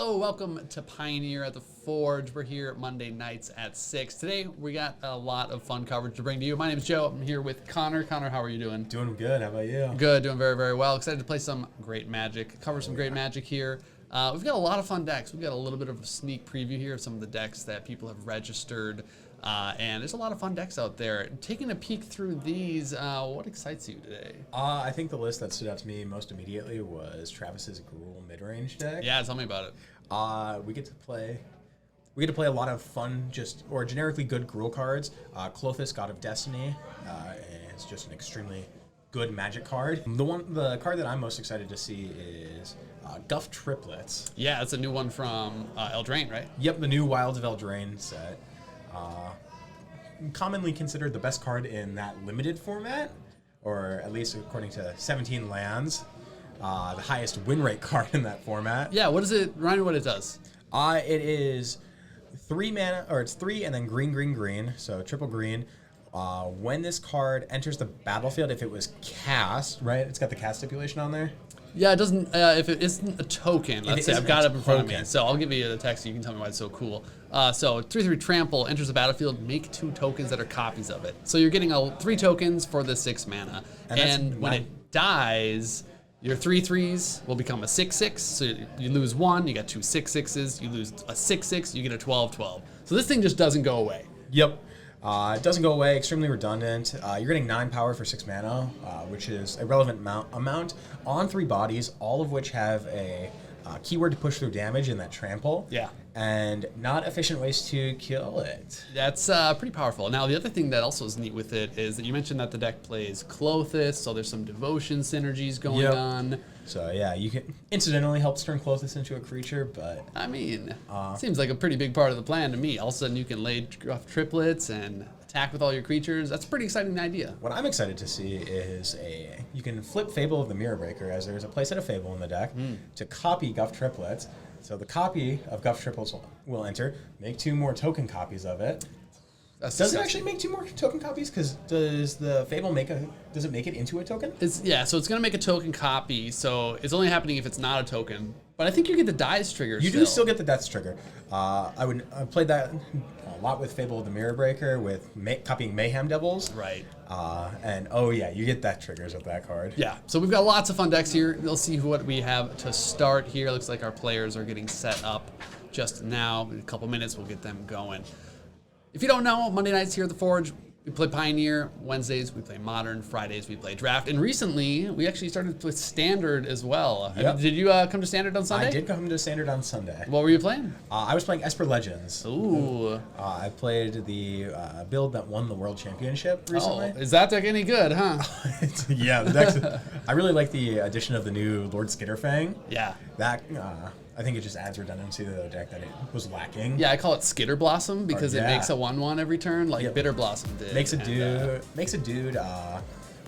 Hello, welcome to Pioneer at the Forge. We're here Monday nights at 6. Today, we got a lot of fun coverage to bring to you. My name is Joe. I'm here with Connor. Connor, how are you doing? Doing good. How about you? Good, doing very, very well. Excited to play some great Magic, cover some great Magic here. We've got a lot of fun decks. We've got a little bit of a sneak preview here of some of the decks that people have registered. And there's a lot of fun decks out there. Taking a peek through these, what excites you today? I think the list that stood out to me most immediately was Travis's Gruul midrange deck. Yeah, tell me about it. We get to play a lot of fun, or generically good Gruul cards. Klothys, God of Destiny, is just an extremely good Magic card. The card that I'm most excited to see is Guff Triplets. Yeah, it's a new one from Eldraine, right? Yep, the new Wilds of Eldraine set. Commonly considered the best card in that limited format, or at least according to 17 lands, the highest win rate card in that format. Yeah, what is it? Remind me what it does. It is 3 mana, or it's 3 and then green, green, green, so triple green. When this card enters the battlefield, if it was cast, right? It's got the cast stipulation on there. Yeah, it doesn't. If it isn't a token, let's say I've got it up in front of me, so I'll give you the text. You can tell me why it's so cool. So 3/3 trample enters the battlefield. Make 2 tokens that are copies of it. So you're getting 3 tokens for the 6 mana, and when it dies, your 3/3s will become a 6/6. So you lose 1, you got 2 6/6s. You lose a 6/6, you get a 12/12. So this thing just doesn't go away. Yep. It doesn't go away, extremely redundant. You're getting 9 power for 6 mana, which is a relevant amount on 3 bodies, all of which have a keyword to push through damage in that trample. Yeah. And not efficient ways to kill it. That's pretty powerful. Now, the other thing that also is neat with it is that you mentioned that the deck plays Klothys, so there's some devotion synergies going on. So yeah, you can incidentally help turn Klothys into a creature, but I mean, seems like a pretty big part of the plan to me. All of a sudden, you can lay triplets and attack with all your creatures. That's a pretty exciting idea. What I'm excited to see is you can flip Fable of the Mirror Breaker, as there's a playset of Fable in the deck, to copy Guff Triplets. So the copy of Guff Triplets will enter, make 2 more token copies of it. Does it actually make 2 more token copies? Because does the Fable does it make it into a token? Yeah, so it's going to make a token copy, so it's only happening if it's not a token. But I think you get the dice trigger. You do still get the death trigger. I played that a lot with Fable of the Mirror Breaker with copying Mayhem Devils. Right. And oh yeah, you get that triggers with that card. Yeah, so we've got lots of fun decks here. We'll see what we have to start here. Looks like our players are getting set up just now. In a couple minutes, we'll get them going. If you don't know, Monday nights here at the Forge, we play Pioneer. Wednesdays, we play Modern. Fridays, we play Draft. And recently, we actually started with Standard as well. Yep. Did you come to Standard on Sunday? I did come to Standard on Sunday. What were you playing? I was playing Esper Legends. Ooh. I played the build that won the World Championship recently. Oh, is that deck any good, huh? Yeah, the deck's, I really like the addition of the new Lord Skitterfang. Yeah. That I think it just adds redundancy to the deck that it was lacking. Yeah, I call it Skitter Blossom because it makes a 1/1 every turn, like Bitter Blossom did. Makes a dude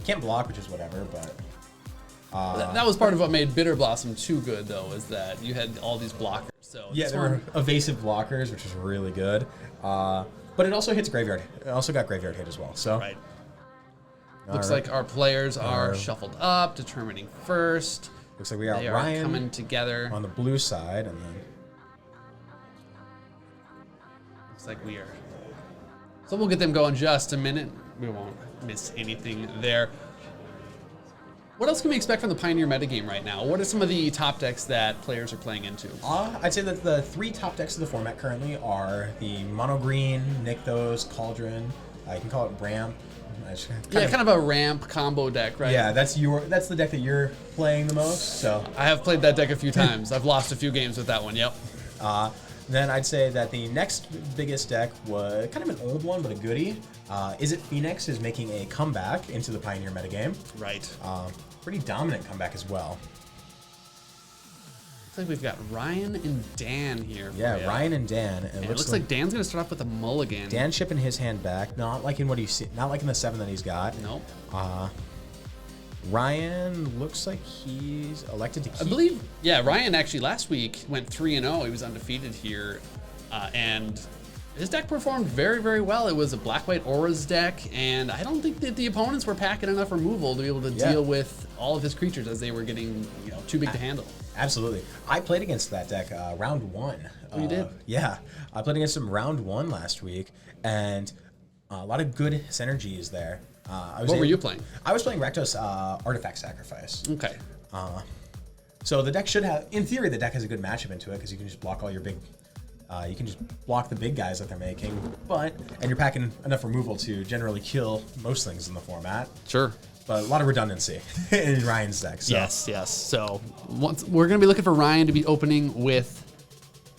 can't block, which is whatever, but that was part of what made Bitter Blossom too good, though, is that you had all these blockers. So yeah, there were evasive blockers, which was really good. But it also hits graveyard. It also got graveyard hit as well. So right. Looks like our players are shuffled up, determining first. Looks like we got They are Ryan coming together on the blue side, and then looks like we are. So we'll get them going just a minute. We won't miss anything there. What else can we expect from the Pioneer metagame right now? What are some of the top decks that players are playing into? I'd say that the 3 top decks of the format currently are the Mono Green, Nykthos, Cauldron. You can call it Ramp. Kind of a ramp combo deck, right? Yeah, that's the deck that you're playing the most. So I have played that deck a few times. I've lost a few games with that one. Yep. Then I'd say that the next biggest deck was kind of an old one, but a goodie. Is It Phoenix is making a comeback into the Pioneer metagame. Right. Pretty dominant comeback as well. Looks like we've got Ryan and Dan here. Yeah, Ryan and Dan. And it looks like Dan's gonna start off with a mulligan. Dan shipping his hand back, not like in the 7 that he's got. Nope. Ryan looks like he's elected to keep. I believe, yeah, Ryan actually last week went 3-0. He was undefeated here, and his deck performed very, very well. It was a black-white auras deck, and I don't think that the opponents were packing enough removal to be able to deal with all of his creatures as they were getting, too big to handle. Absolutely. I played against that deck round 1. Oh, you did? Yeah. I played against him round 1 last week, and a lot of good synergies there. What were you playing? I was playing Rakdos Artifact Sacrifice. Okay. So the deck should have, in theory, the deck has a good matchup into it because you can just block all your big, you can just block the big guys that they're making, and you're packing enough removal to generally kill most things in the format. Sure. But a lot of redundancy in Ryan's deck. So. Yes. So we're going to be looking for Ryan to be opening with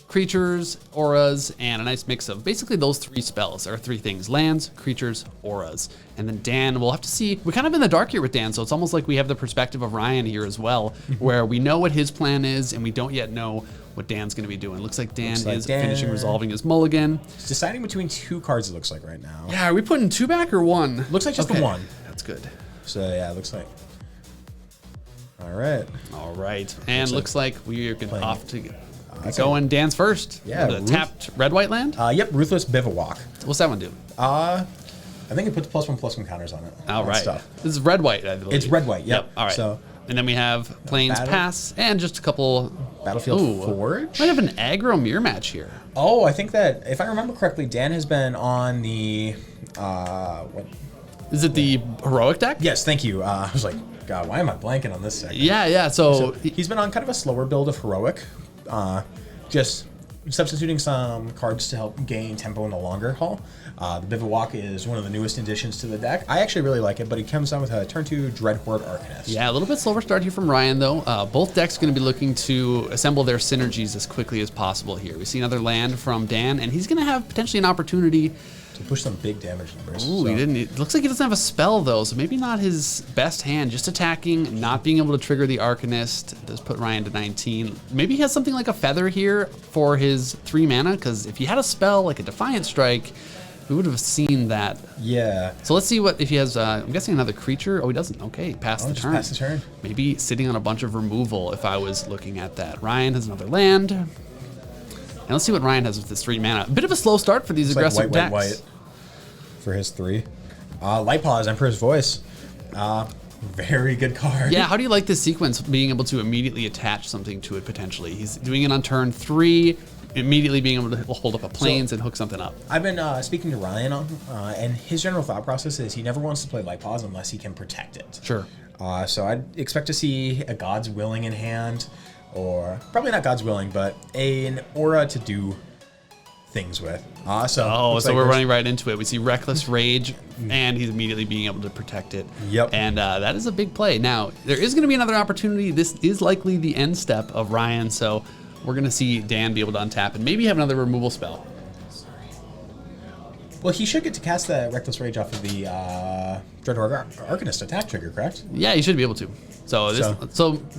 creatures, auras, and a nice mix of basically those 3 spells, or 3 things: lands, creatures, auras. And then Dan, we'll have to see. We're kind of in the dark here with Dan, so it's almost like we have the perspective of Ryan here as well, where we know what his plan is, and we don't yet know what Dan's going to be doing. Looks like Dan is finishing resolving his mulligan. He's deciding between 2 cards, it looks like right now. Yeah, are we putting 2 back or 1? Looks like just the 1. That's good. So yeah, it looks like. All right. And looks like we are off to going. Dan's first. Yeah. The tapped red-white land? Yep, Ruthless Bivouac. What's that one do? I think it puts +1/+1 counters on it. All right. Stuff. This is red-white, I believe. It's red-white, yep. All right. So, and then we have Plains Pass and just a couple... Battlefield Forge? Might have an aggro mirror match here. Oh, I think that, if I remember correctly, Dan has been on the... what? Is it the heroic deck? Yes, thank you. I was like, God, why am I blanking on this second? Yeah. So he's been on kind of a slower build of heroic, just substituting some cards to help gain tempo in the longer haul. The Bivouac is one of the newest additions to the deck. I actually really like it, but he comes on with a turn 2 Dreadhorde Arcanist. Yeah, a little bit slower start here from Ryan, though. Both decks going to be looking to assemble their synergies as quickly as possible here. We see another land from Dan, and he's going to have potentially an opportunity to push some big damage numbers. Ooh, he didn't. It looks like he doesn't have a spell, though, so maybe not his best hand. Just attacking, not being able to trigger the Arcanist does put Ryan to 19. Maybe he has something like a Feather here for his 3 mana, because if he had a spell like a Defiant Strike, we would have seen that. Yeah. So let's see what if he has. I'm guessing another creature. Oh, he doesn't. Okay, pass the turn. Pass the turn. Maybe sitting on a bunch of removal. If I was looking at that, Ryan has another land. And let's see what Ryan has with this 3 mana. A bit of a slow start for these It's aggressive like decks. White for his 3. Lightpaws, Emperor's Voice. Very good card. Yeah, how do you like this sequence, being able to immediately attach something to it potentially? He's doing it on turn 3, immediately being able to hold up a Plains and hook something up. I've been speaking to Ryan, and his general thought process is he never wants to play Lightpaws unless he can protect it. Sure. So I'd expect to see a God's Willing in hand, or probably not God's Willing, but an aura to do things with. So we're running right into it. We see Reckless Rage, and he's immediately being able to protect it. Yep. And that is a big play. Now, there is going to be another opportunity. This is likely the end step of Ryan, so we're going to see Dan be able to untap and maybe have another removal spell. Well, he should get to cast the Reckless Rage off of the Dreadhorde Arcanist attack trigger, correct? Yeah, he should be able to. So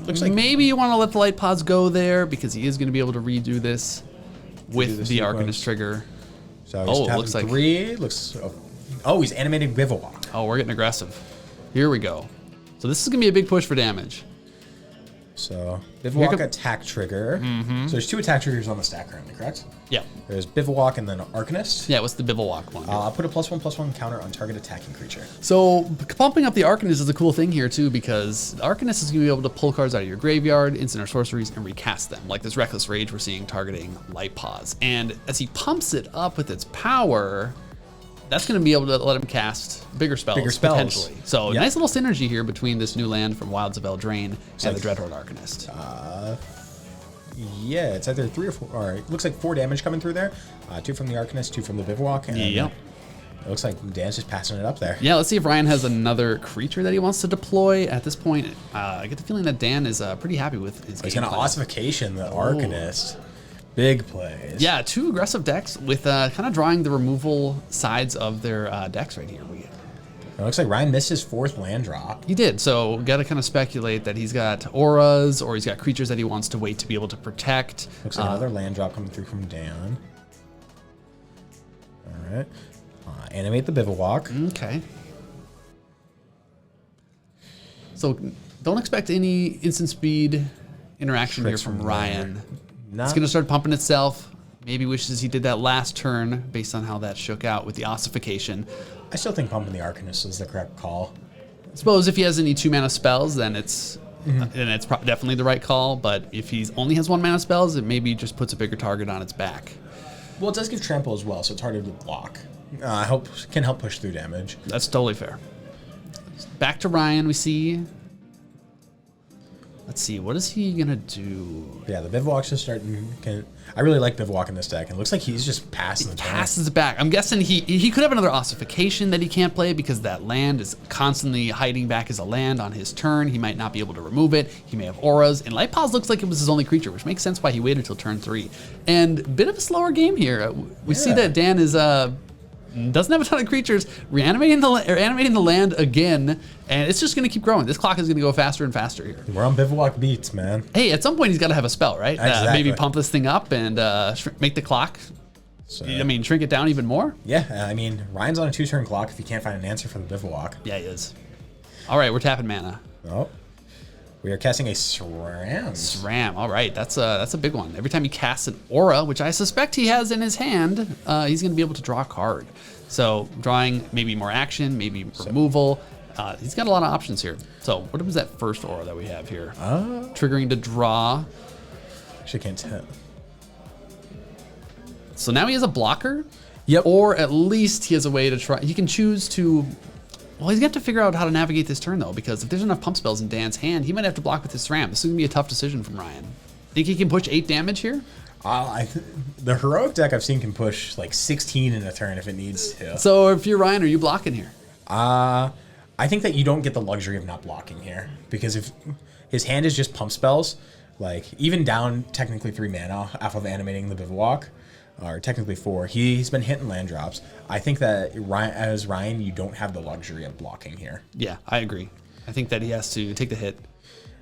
looks like maybe you want to let the Lightpaws go there, because he is going to be able to redo this with the Arcanist trigger. So he's it looks like 3. He's animating Bivouac. Oh, we're getting aggressive. Here we go. So this is going to be a big push for damage. So Bivouac attack trigger. So there's 2 attack triggers on the stack currently, correct? Yeah. There's Bivouac and then Arcanist. Yeah, what's the Bivouac one? Put a +1/+1 counter on target attacking creature. So pumping up the Arcanist is a cool thing here too, because the Arcanist is going to be able to pull cards out of your graveyard, instant or sorceries, and recast them. Like this Reckless Rage we're seeing targeting Lightpaws. And as he pumps it up with its power, that's going to be able to let him cast bigger spells. Potentially. So nice little synergy here between this new land from Wilds of Eldraine and the Dreadhorde Arcanist. Yeah, it's either 3 or 4. All right, it looks like 4 damage coming through there. 2 from the Arcanist, 2 from the Bivouac. And yep. It looks like Dan's just passing it up there. Yeah, let's see if Ryan has another creature that he wants to deploy. At this point, I get the feeling that Dan is pretty happy with his game. He's going to Ossification the Arcanist. Big plays. Yeah, 2 aggressive decks with kind of drawing the removal sides of their decks right here. It looks like Ryan missed his 4th land drop. He did, so got to kind of speculate that he's got auras or he's got creatures that he wants to wait to be able to protect. Looks like another land drop coming through from Dan. All right. Animate the Bivouac. Okay. So don't expect any instant speed interaction here from Ryan. It's going to start pumping itself. Maybe wishes he did that last turn based on how that shook out with the Ossification. I still think pumping the Arcanist is the correct call. I suppose if he has any 2 mana spells, then it's and it's definitely the right call. But if he only has 1 mana spells, it maybe just puts a bigger target on its back. Well, it does give trample as well, so it's harder to block. Can help push through damage. That's totally fair. Back to Ryan, we see. Let's see, what is he gonna do? Yeah, the Bivouac's just starting. I really like Bivouac in this deck. It looks like he's just passing the turn. Passes it back. I'm guessing he could have another ossification that he can't play because that land is constantly hiding back as a land on his turn. He might not be able to remove it. He may have auras. And Light Pause looks like it was his only creature, which makes sense why he waited till turn 3. And bit of a slower game here. We see that Dan is doesn't have a ton of creatures, animating the land again, and it's just going to keep growing. This clock is going to go faster and faster here. We're on Bivouac beats, man. Hey, at some point he's got to have a spell, right? Exactly. Maybe pump this thing up and make the clock. So, shrink it down even more. Yeah, Ryan's on a 2-turn clock if he can't find an answer for the Bivouac. Yeah, he is. All right, we're tapping mana. Oh. We are casting a SRAM. SRAM, all right, that's a big one. Every time he casts an aura, which I suspect he has in his hand, he's going to be able to draw a card. So drawing maybe more action, maybe removal. He's got a lot of options here. So what was that first aura that we have here? Triggering to draw. Actually can't tell. So now he has a blocker. Yep. Or at least he has a way to try. He can choose to. Well, he's got to figure out how to navigate this turn though, because if there's enough pump spells in Dan's hand, he might have to block with his SRAM. This is gonna be a tough decision from Ryan. Think he can push 8 damage here? The heroic deck I've seen can push like 16 in a turn if it needs to. So if you're Ryan, are you blocking here? I think that you don't get the luxury of not blocking here, because if his hand is just pump spells, like even down technically 3 mana off of animating the Bivouac, or technically 4, he's been hitting land drops. I think that as Ryan, you don't have the luxury of blocking here. Yeah, I agree. I think that he has to take the hit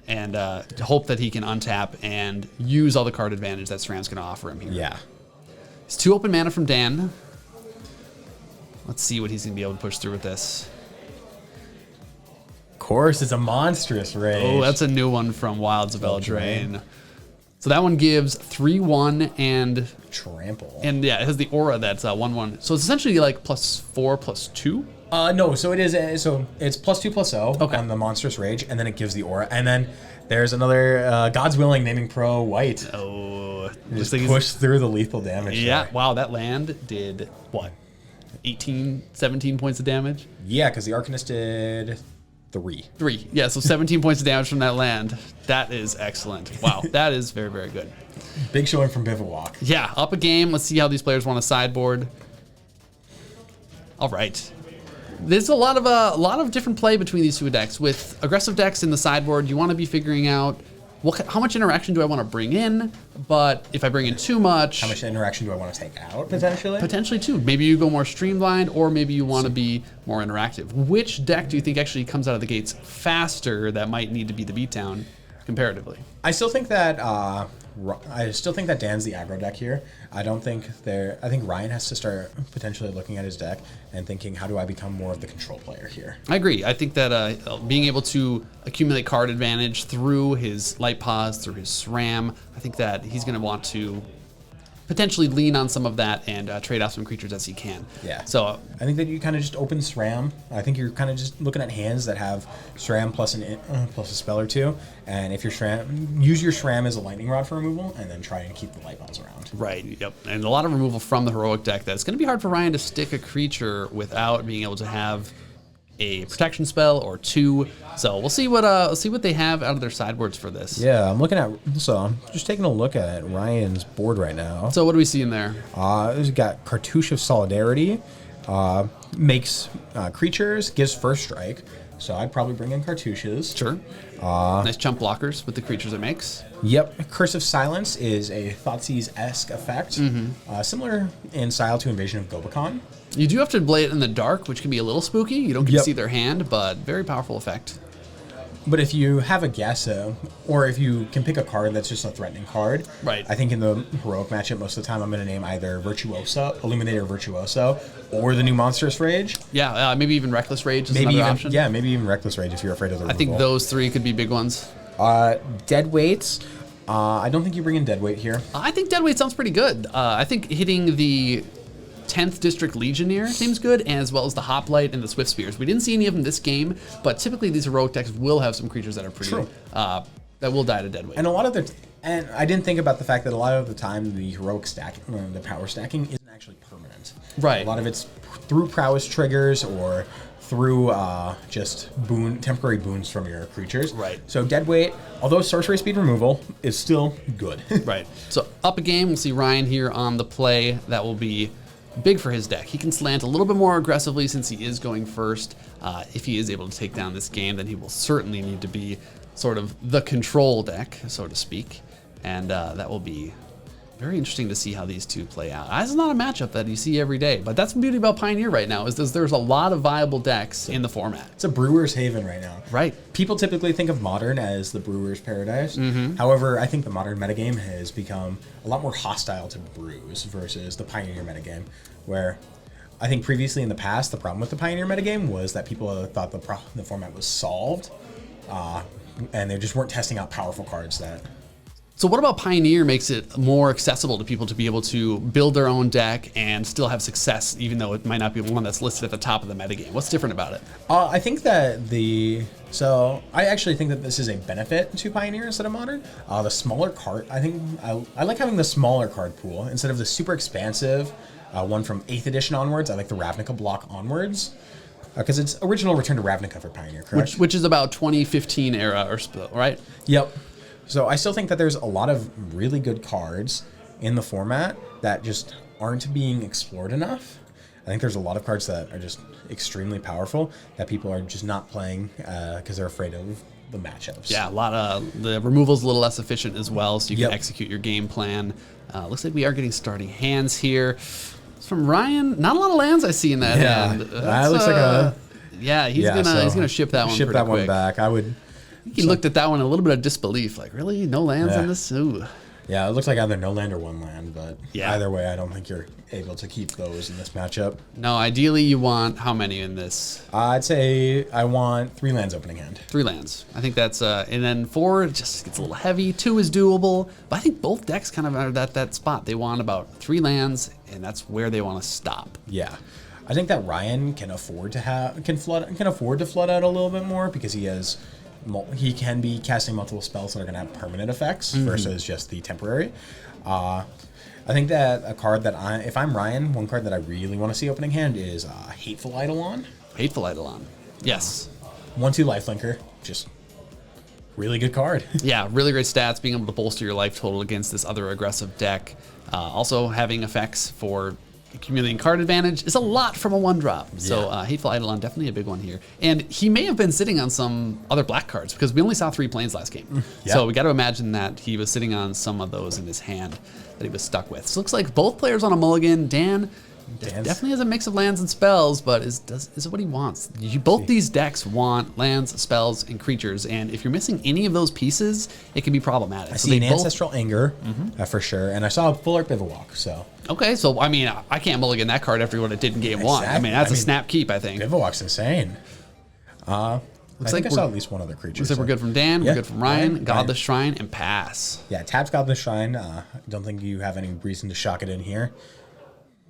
and hope that he can untap and use all the card advantage that SRAM's going to offer him here. Yeah. It's 2 open mana from Dan. Let's see what he's going to be able to push through with this. Of course, it's a monstrous rage. Oh, that's a new one from Wilds of Eldraine. So that one gives 3/1 and trample. And yeah, it has the aura that's 1/1. So it's essentially like +4/+2. No, so it is. So it's +2/+0 on the monstrous rage, and then it gives the aura, and then there's another God's Willing naming pro white. Oh, just push through the lethal damage. Yeah, there. wow, that land did what? 18, 17 points of damage. Yeah, because the Arcanist did 3. Yeah, so 17 points of damage from that land. That is excellent. Wow, that is very, very good. Big showing from Bivouac. Yeah, up a game. Let's see how these players want to sideboard. All right. There's a lot of different play between these 2 decks. With aggressive decks in the sideboard, you want to be figuring out how much interaction do I want to bring in, but if I bring in too much... How much interaction do I want to take out, potentially? Potentially, too. Maybe you go more streamlined, or maybe you want to be more interactive. Which deck do you think actually comes out of the gates faster that might need to be the beatdown comparatively? I still think that Dan's the aggro deck here. I think Ryan has to start potentially looking at his deck and thinking, how do I become more of the control player here? I agree. I think that being able to accumulate card advantage through his Light Pause, through his SRAM, I think that he's going to want to potentially lean on some of that and trade off some creatures as he can. Yeah. So I think that you kind of just open SRAM. I think you're kind of just looking at hands that have SRAM plus a spell or 2, and if your SRAM, use your SRAM as a lightning rod for removal, and then try and keep the light balls around. Right. Yep. And a lot of removal from the heroic deck. That's going to be hard for Ryan to stick a creature without being able to have a protection spell or 2. So we'll see what they have out of their sideboards for this. Yeah, I'm just taking a look at Ryan's board right now. So what do we see in there? He's got Cartouche of Solidarity, makes creatures, gives first strike. So I'd probably bring in Cartouches. Sure. Nice chump blockers with the creatures it makes. Yep. Curse of Silence is a Thoughtseize-esque effect, similar in style to Invasion of Gobakhan. You do have to play it in the dark, which can be a little spooky. You don't get to see their hand, but very powerful effect. But if you have a guess, or if you can pick a card that's just a threatening card, right? I think in the heroic matchup, most of the time I'm going to name either Illuminator Virtuoso, or the new Monstrous Rage. Yeah, maybe even Reckless Rage is another option. Yeah, maybe even Reckless Rage if you're afraid of the removal. I think those 3 could be big ones. Deadweights. I don't think you bring in Deadweight here. I think Deadweight sounds pretty good. I think hitting the 10th District Legionnaire seems good, as well as the Hoplite and the Swift Spears. We didn't see any of them this game, but typically these heroic decks will have some creatures that are pretty that will die to dead weight. And and I didn't think about the fact that a lot of the time the heroic stacking, the power stacking, isn't actually permanent. Right. A lot of it's through prowess triggers or through just temporary boons from your creatures. Right. So dead weight, although sorcery speed removal is still good. Right. So up a game, we'll see Ryan here on the play. That will be big for his deck. He can slant a little bit more aggressively since he is going first. If he is able to take down this game, then he will certainly need to be sort of the control deck, so to speak. And that will be very interesting to see how these two play out. This is not a matchup that you see every day, but that's the beauty about Pioneer right now, is there's a lot of viable decks in the format. It's a brewer's haven right now. Right. People typically think of Modern as the brewer's paradise. However, I think the Modern metagame has become a lot more hostile to brews versus the Pioneer metagame, where I think previously in the past, the problem with the Pioneer metagame was that people thought the format was solved, and they just weren't testing out powerful cards that... So what about Pioneer makes it more accessible to people to be able to build their own deck and still have success, even though it might not be one that's listed at the top of the metagame? What's different about it? I think that I actually think that this is a benefit to Pioneer instead of Modern. The smaller card, I like having the smaller card pool instead of the super expansive one from 8th edition onwards. I like the Ravnica block onwards. Because it's original Return to Ravnica for Pioneer, correct? Which is about 2015 era or so, right? Yep. So I still think that there's a lot of really good cards in the format that just aren't being explored enough. I think there's a lot of cards that are just extremely powerful that people are just not playing because they're afraid of the matchups. Yeah, a lot of the removal's a little less efficient as well, so you can execute your game plan. Looks like we are getting starting hands here. It's from Ryan. Not a lot of lands I see in that hand. That looks like a... Yeah, he's gonna ship that one. Ship that one quick. back. He looked at that one in a little bit of disbelief, like, really? No lands on this? Ooh. Yeah, it looks like either no land or one land, but yeah. Either way, I don't think you're able to keep those in this matchup. No, ideally you want how many in this? I'd say I want 3 lands opening hand. 3 lands. I think that's, and then 4 just gets a little heavy. 2 is doable, but I think both decks kind of are at that spot. They want about 3 lands, and that's where they want to stop. Yeah. I think that Ryan can afford to flood out a little bit more because he can be casting multiple spells that are going to have permanent effects versus just the temporary. I think that a card that if I'm Ryan, one card that I really want to see opening hand is Hateful Eidolon. Hateful Eidolon. Yes. 1/2 lifelinker. Just really good card. Yeah, really great stats, being able to bolster your life total against this other aggressive deck. Also having effects for accumulating card advantage is a lot from a 1-drop. So Hateful Eidolon, definitely a big one here. And he may have been sitting on some other black cards because we only saw 3 planes last game. So we got to imagine that he was sitting on some of those in his hand that he was stuck with. So it looks like both players on a mulligan. Dan definitely has a mix of lands and spells, but is it what he wants? Both these decks want lands, spells, and creatures, and if you're missing any of those pieces, it can be problematic. I see an Ancestral Anger for sure, and I saw a Full Art Bivouac. So okay, so I mean, I can't mulligan that card after what it did in game 1. I mean, that's a snap keep, I think. Bivouac's insane. I think I saw at least one other creature. Looks like we're good from Dan, we're good from Ryan. Godless Shrine, and pass. Yeah, taps Godless Shrine. Don't think you have any reason to shock it in here.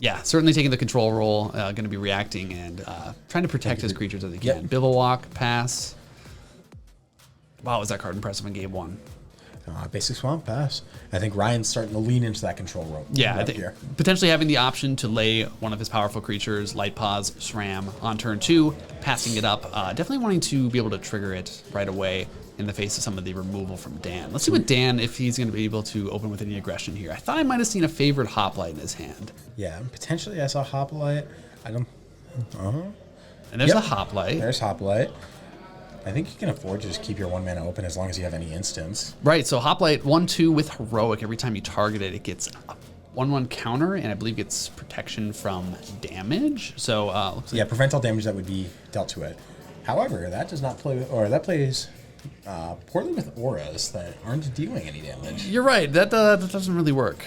Yeah, certainly taking the control role, going to be reacting and trying to protect his creatures as he can. Bivouac, pass. Wow, was that card impressive in game 1? Basic Swamp, pass. I think Ryan's starting to lean into that control role. Yeah, I think potentially having the option to lay one of his powerful creatures, Light Paws, SRAM, on turn 2, passing it up, definitely wanting to be able to trigger it right away in the face of some of the removal from Dan. Let's see what Dan, if he's going to be able to open with any aggression here. I thought I might have seen a favorite Hoplite in his hand. Yeah, potentially I saw Hoplite. I don't... And there's a Hoplite. There's Hoplite. I think you can afford to just keep your 1-mana open as long as you have any instants. Right, so Hoplite 1/2 with Heroic. Every time you target it, it gets a 1/1 counter, and I believe gets protection from damage. So looks like prevent all damage that would be dealt to it. However, that does not play, or that plays poorly with auras that aren't dealing any damage. You're right. That doesn't really work.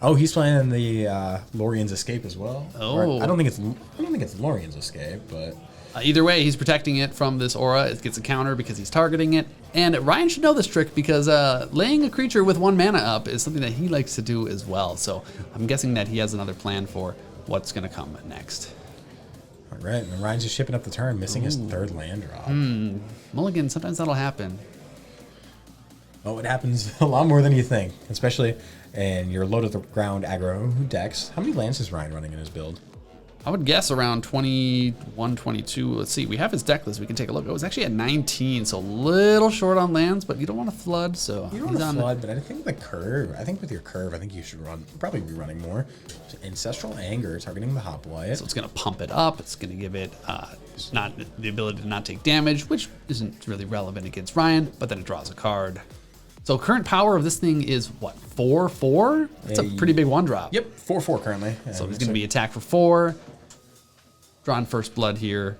Oh, he's playing in the Lorien's Escape as well. Oh, or, I don't think it's Lorien's Escape, but Either way, he's protecting it from this aura. It gets a counter because he's targeting it. And Ryan should know this trick because laying a creature with 1 mana up is something that he likes to do as well. So I'm guessing that he has another plan for what's going to come next. All right, and Ryan's just shipping up the turn, missing his 3rd land drop. Mulligan, sometimes that'll happen. Oh, it happens a lot more than you think, especially in your low-to-the-ground aggro decks. How many lands is Ryan running in his build? I would guess around 21, 22. Let's see. We have his deck list. We can take a look. It was actually at 19, so a little short on lands, but you don't want to flood. So you don't want to flood, but I think the curve. I think with your curve, I think you should probably be running more. So Ancestral Anger, targeting the Hoplite. So it's going to pump it up. It's going to give it not the ability to not take damage, which isn't really relevant against Ryan. But then it draws a card. So current power of this thing is what, 4/4? That's a pretty big 1-drop. Yep, 4/4 currently. So he's going to be attacked for 4. Drawing first blood here,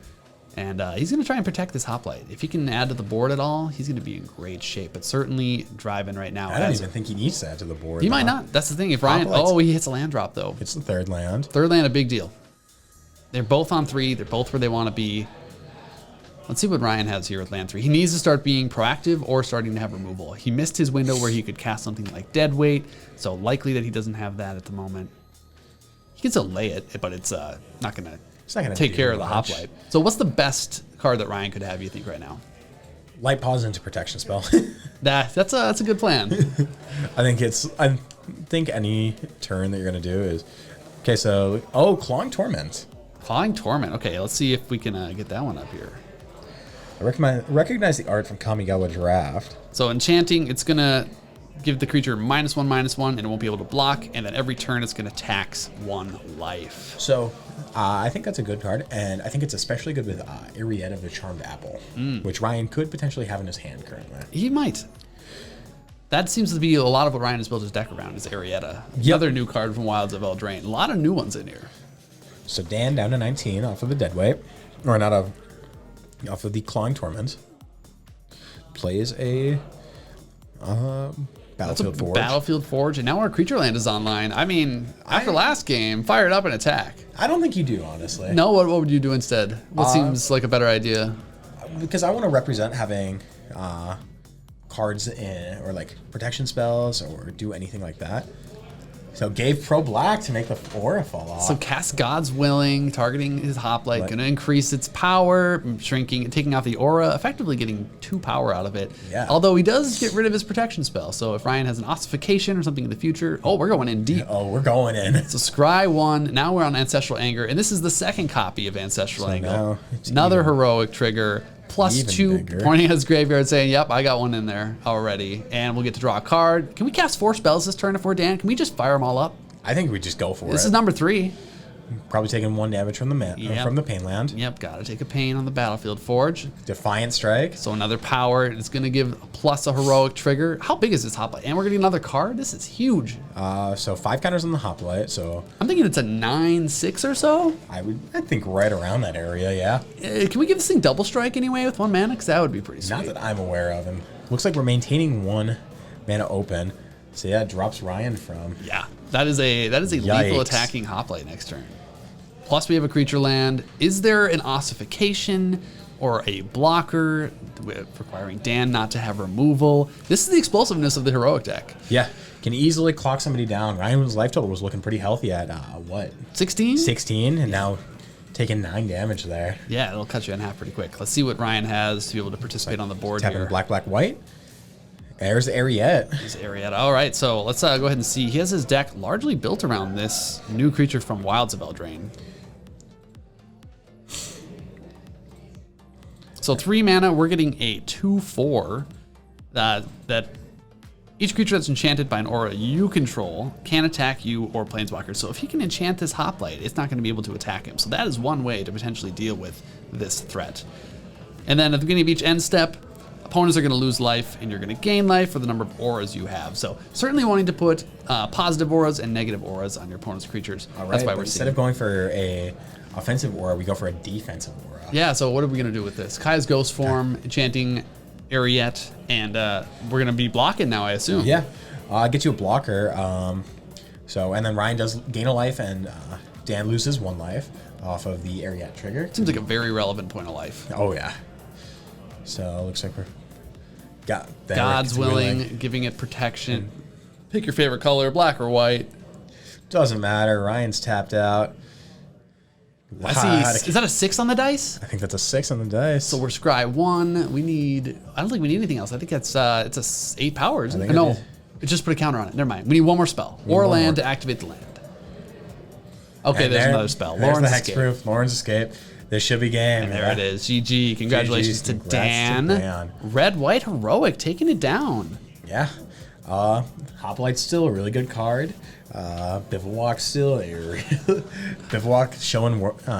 and he's going to try and protect this Hoplite. If he can add to the board at all, he's going to be in great shape, but certainly driving right now. I don't even think he needs to add to the board. He might not. That's the thing. If Ryan, he hits a land drop though. It's the 3rd land. 3rd land, a big deal. They're both on 3. They're both where they want to be. Let's see what Ryan has here with land 3. He needs to start being proactive or starting to have removal. He missed his window where he could cast something like Deadweight, so likely that he doesn't have that at the moment. He can still lay it, but it's not going to take care of the Hoplite. So what's the best card that Ryan could have, you think, right now? Light Pause into protection spell. That's a good plan. I think any turn that you're gonna do is okay. So Clawing Torment. Clawing Torment. Okay, let's see if we can get that one up here. I recognize the art from Kamigawa Draft. So enchanting, it's gonna give the creature -1/-1, and it won't be able to block. And then every turn, it's gonna tax 1 life. So I think that's a good card, and I think it's especially good with Arietta the Charmed Apple, which Ryan could potentially have in his hand currently. He might. That seems to be a lot of what Ryan has built his deck around, is Arietta. Another new card from Wilds of Eldraine. A lot of new ones in here. So Dan down to 19 off of the Deadweight, or not off of the Clawing Torment. Plays a Battlefield Forge. Battlefield Forge, and now our creature land is online. I mean, after last game, fire it up and attack. I don't think you do, honestly. No, what would you do instead? What seems like a better idea? Because I want to represent having cards in, or like protection spells, or do anything like that. So gave Pro Black to make the aura fall off. So cast God's Willing, targeting his Hoplite, going to increase its power, shrinking, taking off the aura, effectively getting 2 power out of it. Yeah. Although he does get rid of his protection spell. So if Ryan has an Ossification or something in the future, we're going in deep. Oh, we're going in. So Scry 1, now we're on Ancestral Anger, and this is the 2nd copy of Ancestral Anger. Another heroic trigger. +2, bigger. pointing at his graveyard saying, yep, I got one in there already. And we'll get to draw a card. Can we cast 4 spells this turn if we're Dan? Can we just fire them all up? I think we just go for it. This is number 3. Probably taking 1 damage from the from the Pain Land. Yep, gotta take a pain on the Battlefield Forge. Defiant Strike. So another power. It's gonna give a heroic trigger. How big is this Hoplite? And we're gonna get another card? This is huge. So 5 counters on the Hoplite. So I'm thinking it's a 9/6 or so. I think right around that area, yeah. Can we give this thing double strike anyway with 1 mana? Because that would be pretty sweet. Not that I'm aware of. And looks like we're maintaining 1 mana open. So yeah, it drops Ryan from. Yeah, that is a lethal attacking Hoplite next turn. Plus we have a creature land. Is there an Ossification or a blocker requiring Dan not to have removal? This is the explosiveness of the heroic deck. Yeah, can easily clock somebody down. Ryan's life total was looking pretty healthy at what? 16? 16, and now taking 9 damage there. Yeah, it'll cut you in half pretty quick. Let's see what Ryan has to be able to participate on the board Tapping here. black, black, white. There's Ariette. He's Ariette. All right, so let's go ahead and see. He has his deck largely built around this new creature from Wilds of Eldraine. So 3 mana, we're getting a 2/4 that each creature that's enchanted by an aura you control can attack you or Planeswalker. So if he can enchant this Hoplite, it's not going to be able to attack him. So that is one way to potentially deal with this threat. And then at the beginning of each end step, opponents are going to lose life, and you're going to gain life for the number of auras you have. So certainly wanting to put positive auras and negative auras on your opponent's creatures. All right, that's why we're instead of going for a offensive aura, we go for a defensive aura. Yeah, so what are we going to do with this? Kaya's Ghost Form, enchanting Ariette, and we're going to be blocking now, I assume. Yeah, get you a blocker. And then Ryan does gain a life, and Dan loses 1 life. off of the Ariat trigger. Seems like a very relevant point of life. Oh, yeah. So it looks like we're got that. God's Willing, giving it protection. Pick your favorite color, black or white. Doesn't matter. Ryan's tapped out. I see. Is that a 6 on the dice? I think that's a 6 on the dice. So we're scry 1. We need. I don't think we need anything else. I think it's a 8 power. Isn't it? No, it just put a counter on it. Never mind. We need one more spell or land to activate the land. Okay, and there's another spell. There's Lauren's the hexproof. Lauren's Escape. This should be game. And there it is. GG. Congratulations to Dan. Red, white, heroic, taking it down. Yeah. Hoplite's still a really good card. Bivouac still Bivouac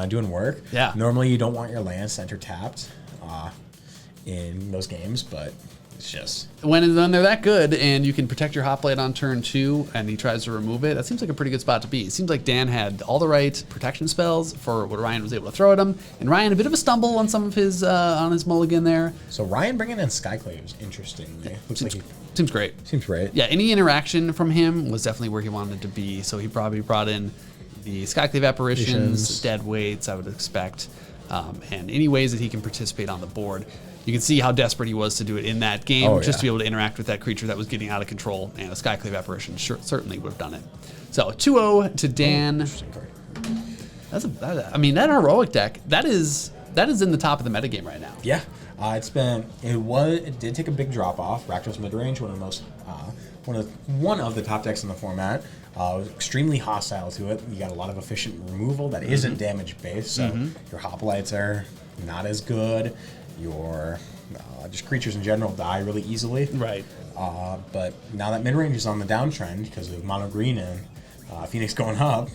doing work. Yeah. Normally you don't want your land center tapped in those games, but it's just when they're that good and you can protect your Hoplite on turn 2 and he tries to remove it, that seems like a pretty good spot to be. It seems like Dan had all the right protection spells for what Ryan was able to throw at him, and Ryan a bit of a stumble on some of his on his mulligan there. So Ryan bringing in Skyclaves, interestingly. Looks like he seems great. Seems great. Yeah, any interaction from him was definitely where he wanted to be. So he probably brought in the Skyclave Apparitions, Dead Weights, I would expect, and any ways that he can participate on the board. You can see how desperate he was to do it in that game, just to be able to interact with that creature that was getting out of control, and a Skyclave Apparition certainly would have done it. So 2-0 to Dan. Interesting card. I mean, that heroic deck, that is in the top of the metagame right now. Yeah. It did take a big drop off. Rakdos Midrange, one of the top decks in the format, was extremely hostile to it. You got a lot of efficient removal that isn't damage based, so your Hoplites are not as good. Your just creatures in general die really easily. Right. But now that midrange is on the downtrend because of mono green and Phoenix going up,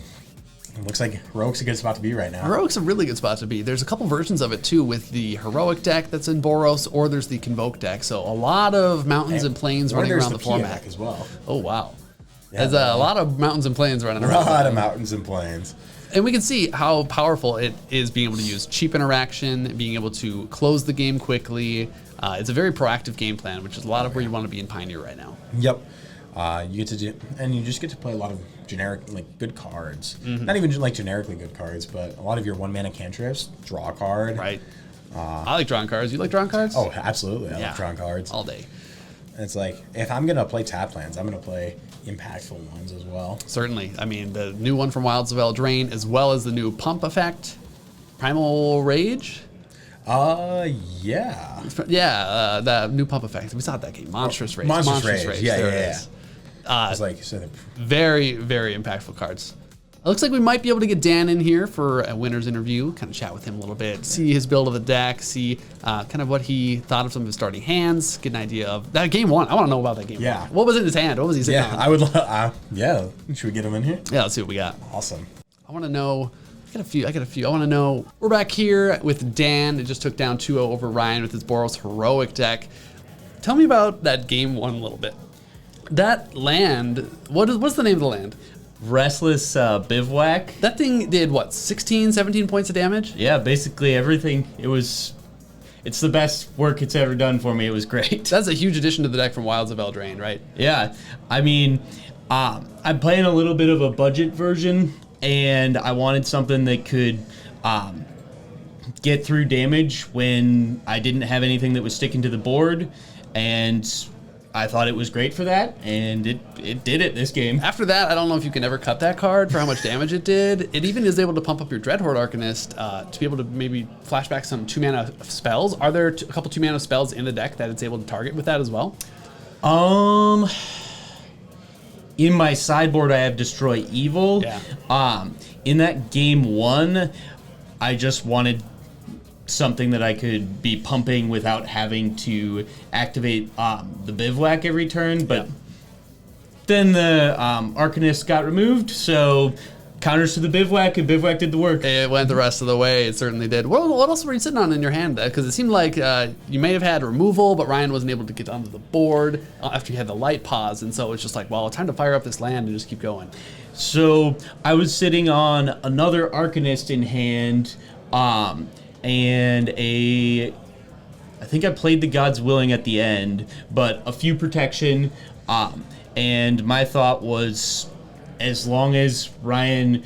it looks like Heroic's a good spot to be right now. Heroic's a really good spot to be. There's a couple versions of it too, with the Heroic deck that's in Boros, or there's the Convoke deck. So a lot of mountains and plains running around the format. Deck as well. Oh wow. Yeah, there's a lot of mountains and plains running around. A lot of mountains and plains. And we can see how powerful it is being able to use cheap interaction, being able to close the game quickly. It's a very proactive game plan, which is a lot of where you want to be in Pioneer right now. Yep. You just get to play a lot of generic, good cards. Not even generically good cards, but a lot of your 1-mana cantrips, draw a card. Right. I like drawing cards. You like drawing cards? Oh, absolutely. I like drawing cards. All day. And it's like, if I'm going to play tap lands, I'm going to play impactful ones as well. Certainly. I mean, the new one from Wilds of Eldraine, as well as the new pump effect, Primal Rage. Yeah. Yeah, the new pump effect. We saw that game. Monstrous Rage. Monstrous Rage. Yeah. It's like very, very impactful cards. It looks like we might be able to get Dan in here for a winner's interview, kind of chat with him a little bit, see his build of the deck, see kind of what he thought of some of his starting hands, get an idea of that game 1. I want to know about that game 1. What was in his hand? What was he sitting on? I would. Should we get him in here? Yeah, let's see what we got. Awesome. I want to know. I got a few. I want to know. We're back here with Dan. It just took down 2-0 over Ryan with his Boros Heroic deck. Tell me about that game 1 a little bit. That land. What's the name of the land? Restless Bivouac. That thing did what, 16, 17 points of damage? Yeah, basically everything. It's the best work it's ever done for me. It was great. That's a huge addition to the deck from Wilds of Eldraine, right? Yeah, I mean, I'm playing a little bit of a budget version, and I wanted something that could get through damage when I didn't have anything that was sticking to the board, and I thought it was great for that, and it did it this game. After that, I don't know if you can ever cut that card for how much damage it did. It even is able to pump up your Dreadhorde Arcanist to be able to maybe flashback some 2-mana spells. Are there a couple 2-mana spells in the deck that it's able to target with that as well? In my sideboard, I have Destroy Evil. Yeah. In that game 1, I just wanted something that I could be pumping without having to activate the Bivouac every turn, but then the Arcanist got removed, so counters to the Bivouac, and Bivouac did the work. It went the rest of the way. It certainly did. What else were you sitting on in your hand? Because it seemed like you may have had removal, but Ryan wasn't able to get onto the board after you had the light pause, and so it's just like, well, time to fire up this land and just keep going. So I was sitting on another Arcanist in hand, and I think I played the God's Willing at the end, but a few protection, and my thought was, as long as Ryan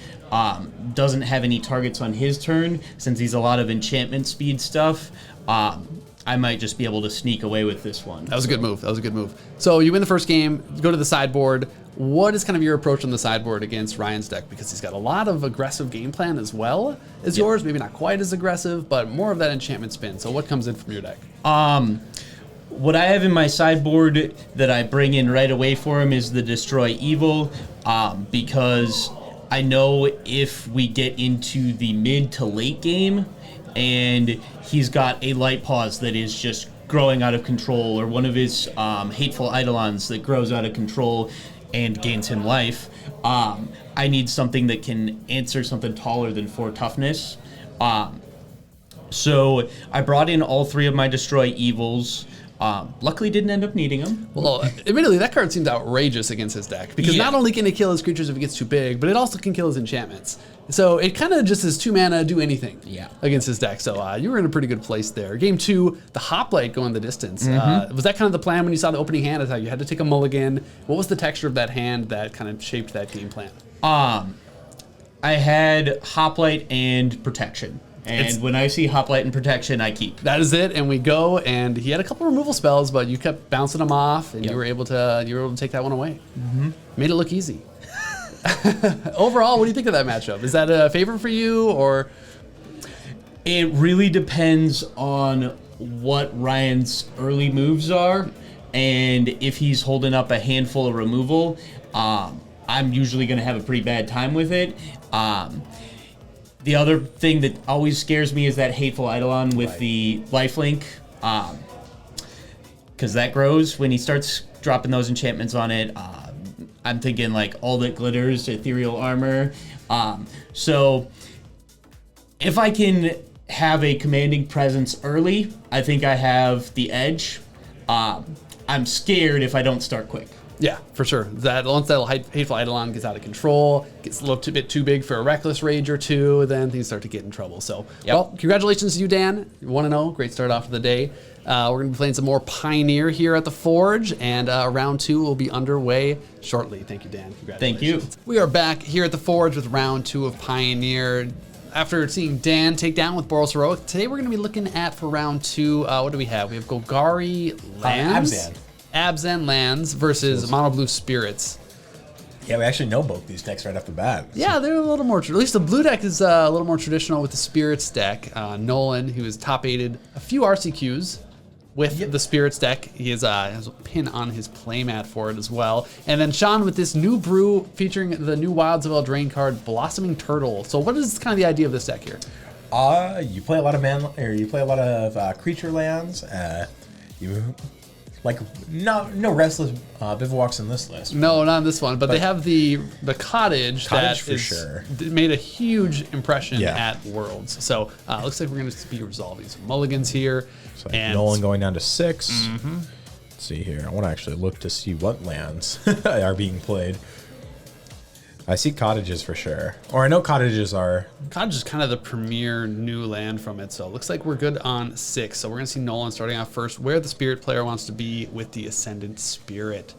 doesn't have any targets on his turn, since he's a lot of enchantment speed stuff, I might just be able to sneak away with this one. That was a good move. That was a good move. So you win the first game, go to the sideboard. What is kind of your approach on the sideboard against Ryan's deck? Because he's got a lot of aggressive game plan as well as yours. Maybe not quite as aggressive, but more of that enchantment spin. So what comes in from your deck? What I have in my sideboard that I bring in right away for him is the Destroy Evil, because I know if we get into the mid to late game and he's got a Light Paws that is just growing out of control, or one of his Hateful Eidolons that grows out of control and gains him life, I need something that can answer something taller than 4 toughness. So I brought in all 3 of my Destroy Evils. Luckily didn't end up needing them. Well, admittedly, that card seems outrageous against his deck, because not only can it kill his creatures if it gets too big, but it also can kill his enchantments. So it kind of just is 2 mana, do anything against his deck. So you were in a pretty good place there. Game 2, the Hoplite going the distance. Was that kind of the plan when you saw the opening hand? Is how you had to take a mulligan. What was the texture of that hand that kind of shaped that game plan? I had Hoplite and Protection. And when I see Hoplite and Protection, I keep. That is it, and we go. And he had a couple removal spells, but you kept bouncing them off, and you were able to take that one away. Made it look easy. Overall, what do you think of that matchup? Is that a favorite for you, or? It really depends on what Ryan's early moves are, and if he's holding up a handful of removal, I'm usually going to have a pretty bad time with it. The other thing that always scares me is that Hateful Eidolon with the lifelink, because that grows when he starts dropping those enchantments on it. I'm thinking like All That Glitters, Ethereal Armor. So if I can have a commanding presence early, I think I have the edge. I'm scared if I don't start quick. Yeah, for sure. That once that Hateful Eidolon gets out of control, gets a little bit too big for a Reckless Rage or two, then things start to get in trouble. So, well, congratulations to you, Dan. 1-0, great start off of the day. We're going to be playing some more Pioneer here at the Forge, and round 2 will be underway shortly. Thank you, Dan. Congratulations. Thank you. We are back here at the Forge with round 2 of Pioneer. After seeing Dan take down with Boros Heroic, today we're going to be looking at, for round 2, what do we have? We have Golgari Lands. Abzan Lands versus Mono Blue Spirits. Yeah, we actually know both these decks right off the bat. Yeah, they're a little more, at least the blue deck is a little more traditional with the Spirits deck. Nolan, who has top-aided a few RCQs with the Spirits deck. He has a pin on his playmat for it as well. And then Sean with this new brew featuring the new Wilds of Eldraine card, Blossoming Turtle. So what is kind of the idea of this deck here? You play a lot of creature lands. No Restless Bivouacs in this list. No, not in this one. But they have the cottage that for sure made a huge impression at Worlds. So looks like we're going to be resolving some mulligans here. So and Nolan going down to 6. Let's see here. I want to actually look to see what lands are being played. I see cottages for sure. Or I know cottages are... Cottage is kind of the premier new land from it, so it looks like we're good on 6. So we're going to see Nolan starting off first, where the Spirit player wants to be with the Ascendant Spirit.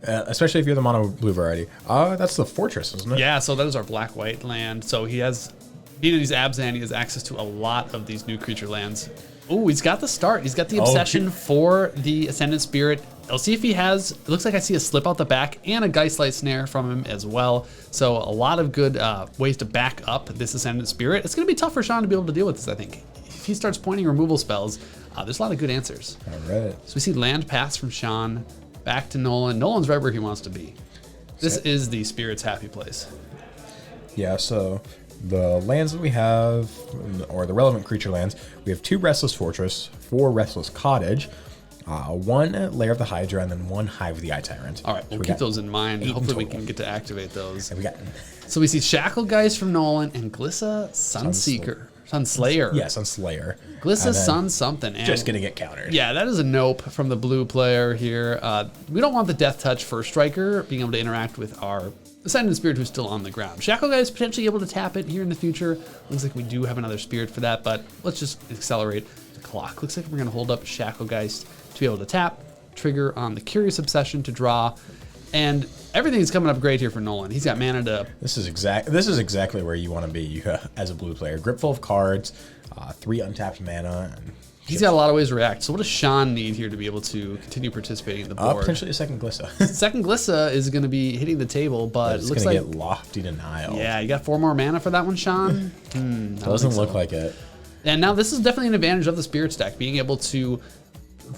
Especially if you're the mono blue variety. That's the Fortress, isn't it? Yeah, so that is our black-white land. So he has... Being these Abzan, he has access to a lot of these new creature lands. Oh, he's got the start. He's got the obsession for the Ascendant Spirit. I'll see if he has, it looks like I see a slip out the back and a Geistlight Snare from him as well. So a lot of good ways to back up this Ascendant Spirit. It's going to be tough for Sean to be able to deal with this, I think. If he starts pointing removal spells, there's a lot of good answers. All right. So we see land pass from Sean, back to Nolan. Nolan's right where he wants to be. This is the Spirit's happy place. Yeah, so the lands that we have, or the relevant creature lands, we have 2 Restless Fortress, 4 Restless Cottage, 1 Lair of the Hydra, and then 1 Hive of the Eye Tyrant. All right, we'll keep those in mind. Hopefully we can get to activate those. And we got... So we see Shacklegeist from Nolan and Glissa Sunseeker. Sunslayer. Yeah, Sunslayer. Glissa Sun something. And just going to get countered. Yeah, that is a nope from the blue player here. We don't want the Death Touch First Striker being able to interact with our Ascendant Spirit who's still on the ground. Shacklegeist is potentially able to tap it here in the future. Looks like we do have another Spirit for that, but let's just accelerate the clock. Looks like we're going to hold up Shacklegeist to be able to tap, trigger on the Curious Obsession to draw, And everything's coming up great here for Nolan. He's got mana to... This is exactly where you want to be as a blue player. Grip full of cards, 3 untapped mana. And he's got a lot of ways to react. So what does Sean need here to be able to continue participating in the board? Potentially a second Glissa. Second Glissa is going to be hitting the table, but It's it looks going like... to get Lofty Denial. Yeah, you got 4 more mana for that one, Sean? Doesn't look like it. And now this is definitely an advantage of the Spirits deck, being able to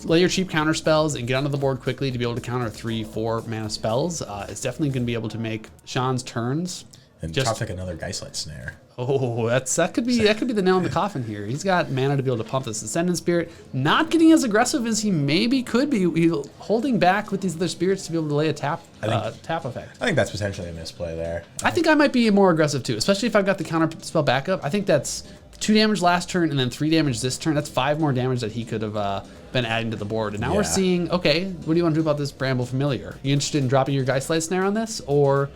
lay your cheap counter spells and get onto the board quickly to be able to counter 3-4 mana spells. It's definitely going to be able to make Sean's turns. And drops like another Geistlight Snare. Oh, that could be the nail in the coffin here. He's got mana to be able to pump this Ascendant Spirit, not getting as aggressive as he maybe could be. He's holding back with these other spirits to be able to lay a tap effect. I think that's potentially a misplay there. I think I might be more aggressive too, especially if I've got the counter spell backup. I think that's 2 damage last turn and then 3 damage this turn. That's 5 more damage that he could have been adding to the board. And now we're seeing, okay, what do you want to do about this Bramble Familiar? You interested in dropping your Geistlight Snare on this, or...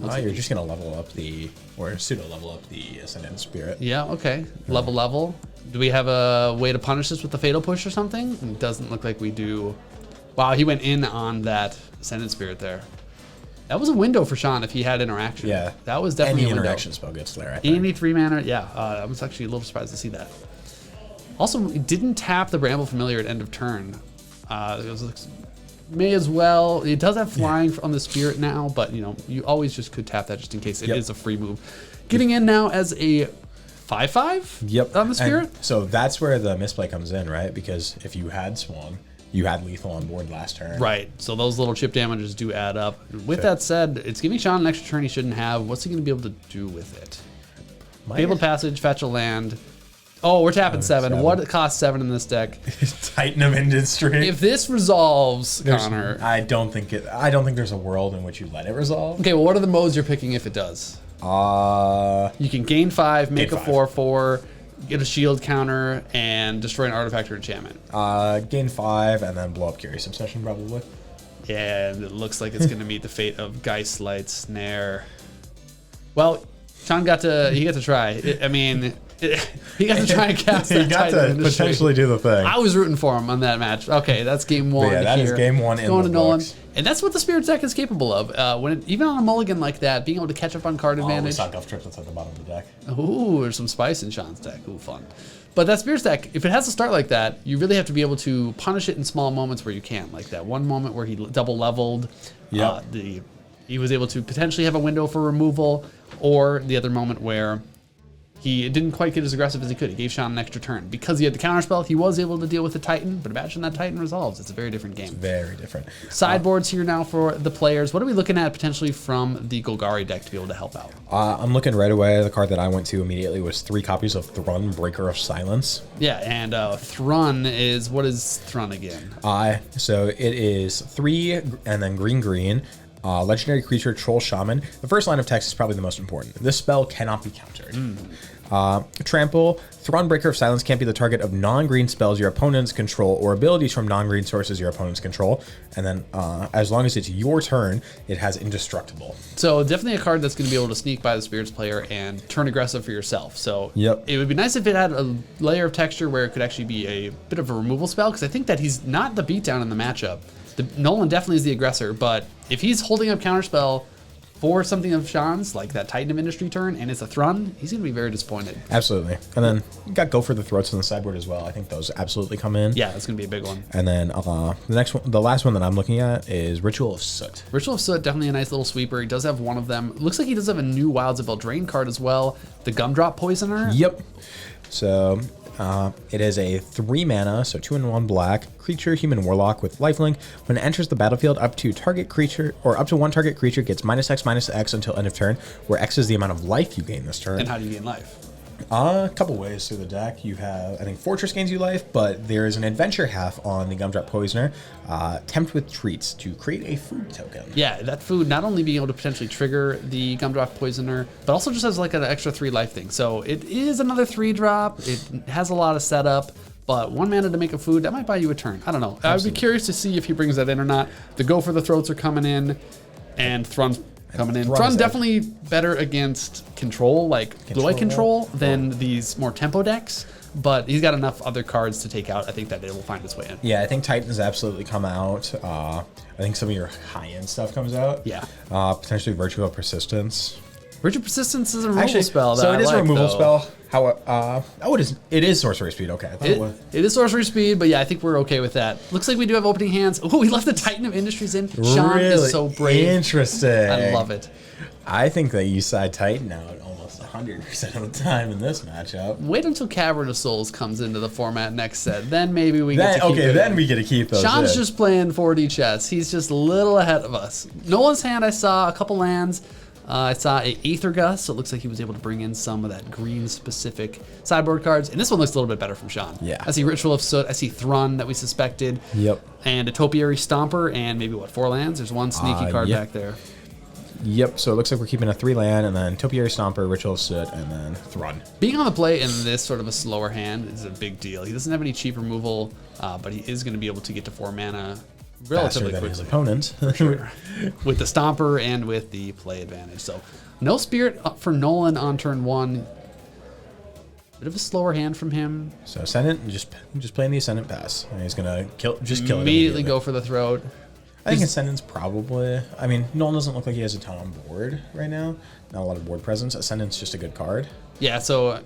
you're just going to level up or pseudo level up the Ascendant Spirit. Yeah, okay. Level. Do we have a way to punish this with the Fatal Push or something? It doesn't look like we do. Wow, he went in on that Ascendant Spirit there. That was a window for Sean if he had interaction. Yeah. That was definitely Any a window. interaction spell gets there, I think. Any 3 mana, yeah. I was actually a little surprised to see that. Also, he didn't tap the Bramble Familiar at end of turn. May as well. It does have flying on the Spirit now, but you always just could tap that just in case it is a free move. Getting in now as a 5/5 on the Spirit. And so that's where the misplay comes in, right? Because if you had swung, you had lethal on board last turn. Right. So those little chip damages do add up. With that said, it's giving Sean an extra turn he shouldn't have. What's he going to be able to do with it? Fabled Passage, fetch a land. Oh, we're tapping 7. What costs 7 in this deck? Titan of Industry. If this resolves, Connor, I don't think there's a world in which you let it resolve. okay, well, what are the modes you're picking if it does? You can gain 5, make a 4/4, get a shield counter, and destroy an artifact or enchantment. Gain 5 and then blow up Curious Obsession probably. Yeah, and it looks like it's going to meet the fate of Geistlight Snare. Well, Sean got to try. He got to try and cast that. He got to potentially do the thing. I was rooting for him on that match. Okay, that's game 1. Yeah, that is game 1 in the books. And that's what the Spirit deck is capable of. Even on a mulligan like that, being able to catch up on card advantage. We saw Guff Triplets at the bottom of the deck. Ooh, there's some spice in Sean's deck. Ooh, fun. But that Spirit deck, if it has to start like that, you really have to be able to punish it in small moments where you can. Like that one moment where he double leveled. Yeah. He was able to potentially have a window for removal, or the other moment where he didn't quite get as aggressive as he could. He gave Sean an extra turn. Because he had the counterspell, he was able to deal with the Titan, but imagine that Titan resolves. It's a very different game. Very different. Sideboards here now for the players. What are we looking at potentially from the Golgari deck to be able to help out? I'm looking right away. The card that I went to immediately was 3 copies of Thrun, Breaker of Silence. Yeah, and Thrun is, what is Thrun again? So it is 3 and then green. Legendary creature, Troll Shaman. The first line of text is probably the most important. This spell cannot be countered. Trample, Thrun, Breaker of Silence can't be the target of non-green spells your opponents control or abilities from non-green sources your opponents control. And then as long as it's your turn, it has Indestructible. So definitely a card that's going to be able to sneak by the Spirits player and turn aggressive for yourself. So it would be nice if it had a layer of texture where it could actually be a bit of a removal spell, because I think that he's not the beatdown in the matchup. Nolan definitely is the aggressor, but if he's holding up counterspell for something of Sean's, like that Titan of Industry turn, and it's a Thrun, he's going to be very disappointed. Absolutely. And then you got Go for the Throats on the sideboard as well. I think those absolutely come in. Yeah, that's going to be a big one. And then the last one that I'm looking at is Ritual of Soot. Ritual of Soot, definitely a nice little sweeper. He does have one of them. Looks like he does have a new Wilds of Eldraine card as well. The Gumdrop Poisoner. Yep. So it is a 3 mana, so 2 and 1 black creature, human warlock with lifelink. When it enters the battlefield, up to one target creature gets -X/-X until end of turn, where X is the amount of life you gain this turn. And how do you gain life? A couple ways through the deck. You have, I think, Fortress gains you life, but there is an adventure half on the Gumdrop Poisoner. Tempt with Treats to create a food token. Yeah, that food not only being able to potentially trigger the Gumdrop Poisoner, but also just has like an extra 3 life thing. So it is another 3-drop. It has a lot of setup, but 1 mana to make a food, that might buy you a turn. I don't know. Absolutely. I'd be curious to see if he brings that in or not. The Go for the Throats are coming in, and Thrun's coming in. Thrun definitely better against control, like Blue-Eye Control, than these more tempo decks. but he's got enough other cards to take out. I think that it will find its way in. Yeah, I think Titans absolutely come out. I think some of your high-end stuff comes out. Yeah. Potentially Virtue of Persistence. Virtue Persistence is a removal spell. That so it is I like, a removal though. spell. How? It is sorcery speed. Okay, I thought it was. It is sorcery speed, but yeah, I think we're okay with that. Looks like we do have opening hands. Oh, we left the Titan of Industries in. Sean Really is so brave. interesting. I love it. I think that you side Titan out almost 100% of the time in this matchup. Wait until Cavern of Souls comes into the format next set. Then maybe we get to keep it then in. we get to keep those. Sean's in. just playing 4D chess. He's just a little ahead of us. Nolan's hand, I saw a couple lands. I saw a Aether Gust, so it looks like he was able to bring in some of that green-specific sideboard cards. And this one looks a little bit better from Sean. Yeah. I see Ritual of Soot. I see Thrun that we suspected. Yep. And a Topiary Stomper, and maybe, 4 lands? There's one sneaky card yep. back there. Yep. So it looks like we're keeping a 3-land, and then Topiary Stomper, Ritual of Soot, and then Thrun. Being on the play in this sort of a slower hand is a big deal. He doesn't have any cheap removal, but he is going to be able to get to 4 mana relatively Faster than his quickly. opponent. Sure. With the Stomper and with the play advantage. So no Spirit for Nolan on turn 1. Bit of a slower hand from him. So Ascendant, just playing the Ascendant pass. And he's gonna kill it Immediately go for the throat. I think Ascendant's probably. I mean, Nolan doesn't look like he has a ton on board right now. Not a lot of board presence. Ascendant's just a good card. Yeah, so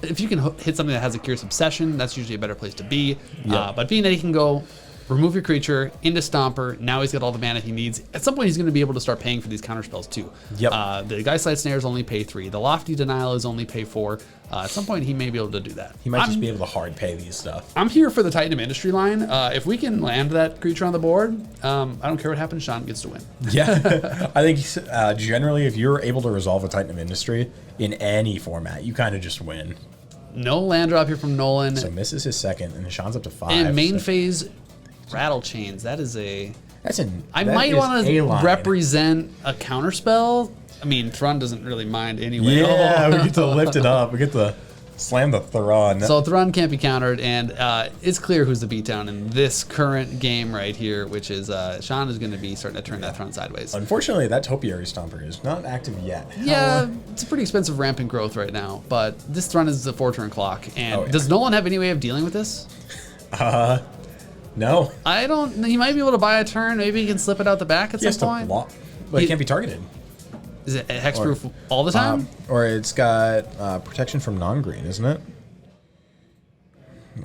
if you can hit something that has a Curious Obsession, that's usually a better place to be. Yeah. But being that he can go remove your creature into Stomper, now he's got all the mana he needs. At some point, he's going to be able to start paying for these counterspells too. Yep. The Geistlight Snares only pay 3. The Lofty Denial is only pay 4. At some point, he may be able to do that. He might just be able to hard pay these stuff. I'm here for the Titan of Industry line. If we can land that creature on the board, I don't care what happens, Sean gets to win. Yeah, I think generally, if you're able to resolve a Titan of Industry in any format, you kind of just win. No land drop here from Nolan. So misses his second, and Sean's up to 5. And main so phase Rattle Chains. That is a... I might want to represent a counterspell. I mean, Thrun doesn't really mind anyway. Yeah, we get to lift it up. We get to slam the Thrun. So Thrun can't be countered, and it's clear who's the beatdown in this current game right here, which is Sean is going to be starting to turn that Thrun sideways. Unfortunately, that Topiary Stomper is not active yet. Yeah, it's a pretty expensive rampant growth right now, but this Thrun is a 4-turn clock. And Oh, yeah. does Nolan have any way of dealing with this? No. I don't. He might be able to buy a turn. Maybe he can slip it out the back at He has some to point. block, but it can't be targeted. Is it hexproof all the time? Or it's got protection from non-green, isn't it?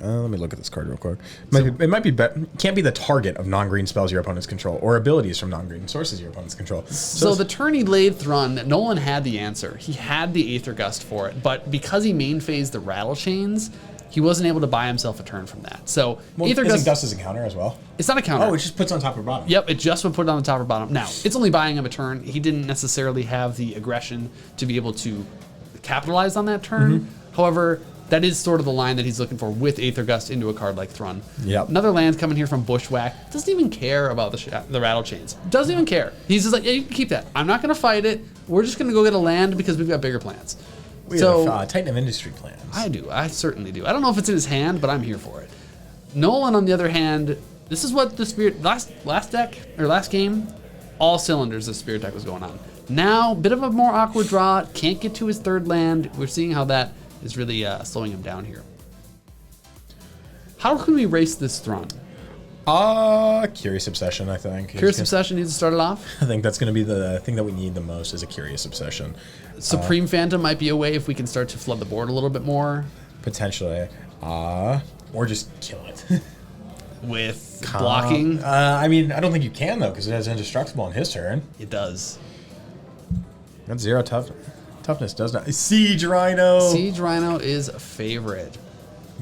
Let me look at this card real quick. It might be can't be the target of non-green spells your opponents control or abilities from non-green sources your opponents control. So the turn he laid Thrun, Nolan had the answer. He had the Aether Gust for it, but because he main phased the Rattle Chains, he wasn't able to buy himself a turn from that. So Aether Isn't Gust, Gust is a counter as well? it's not a counter. Oh, it just puts on top or bottom. Yep, it just would put it on the top or bottom. Now, it's only buying him a turn. He didn't necessarily have the aggression to be able to capitalize on that turn. However, that is sort of the line that he's looking for with Aether Gust into a card like Thrun. Yep. Another land coming here from Bushwhack. Doesn't even care about the Rattle Chains. Doesn't even care. He's just like, yeah, you can keep that. I'm not going to fight it. We're just going to go get a land because we've got bigger plans. We have Titan of Industry plans. I do. I certainly do. I don't know if it's in his hand, but I'm here for it. Nolan, on the other hand, this is what the Spirit last game, all cylinders the Spirit deck was going on. Now, bit of a more awkward draw. Can't get to his third land. We're seeing how that is really slowing him down here. How can we race this Thrun? Curious Obsession, I think. Curious Obsession needs to start it off. I think that's going to be the thing that we need the most is a Curious Obsession. Supreme Phantom might be a way if we can start to flood the board a little bit more. Potentially. Or just kill it. With blocking. I mean, I don't think you can, though, because it has Indestructible on his turn. It does. That's 0 toughness, does not. Siege Rhino. Siege Rhino is a favorite.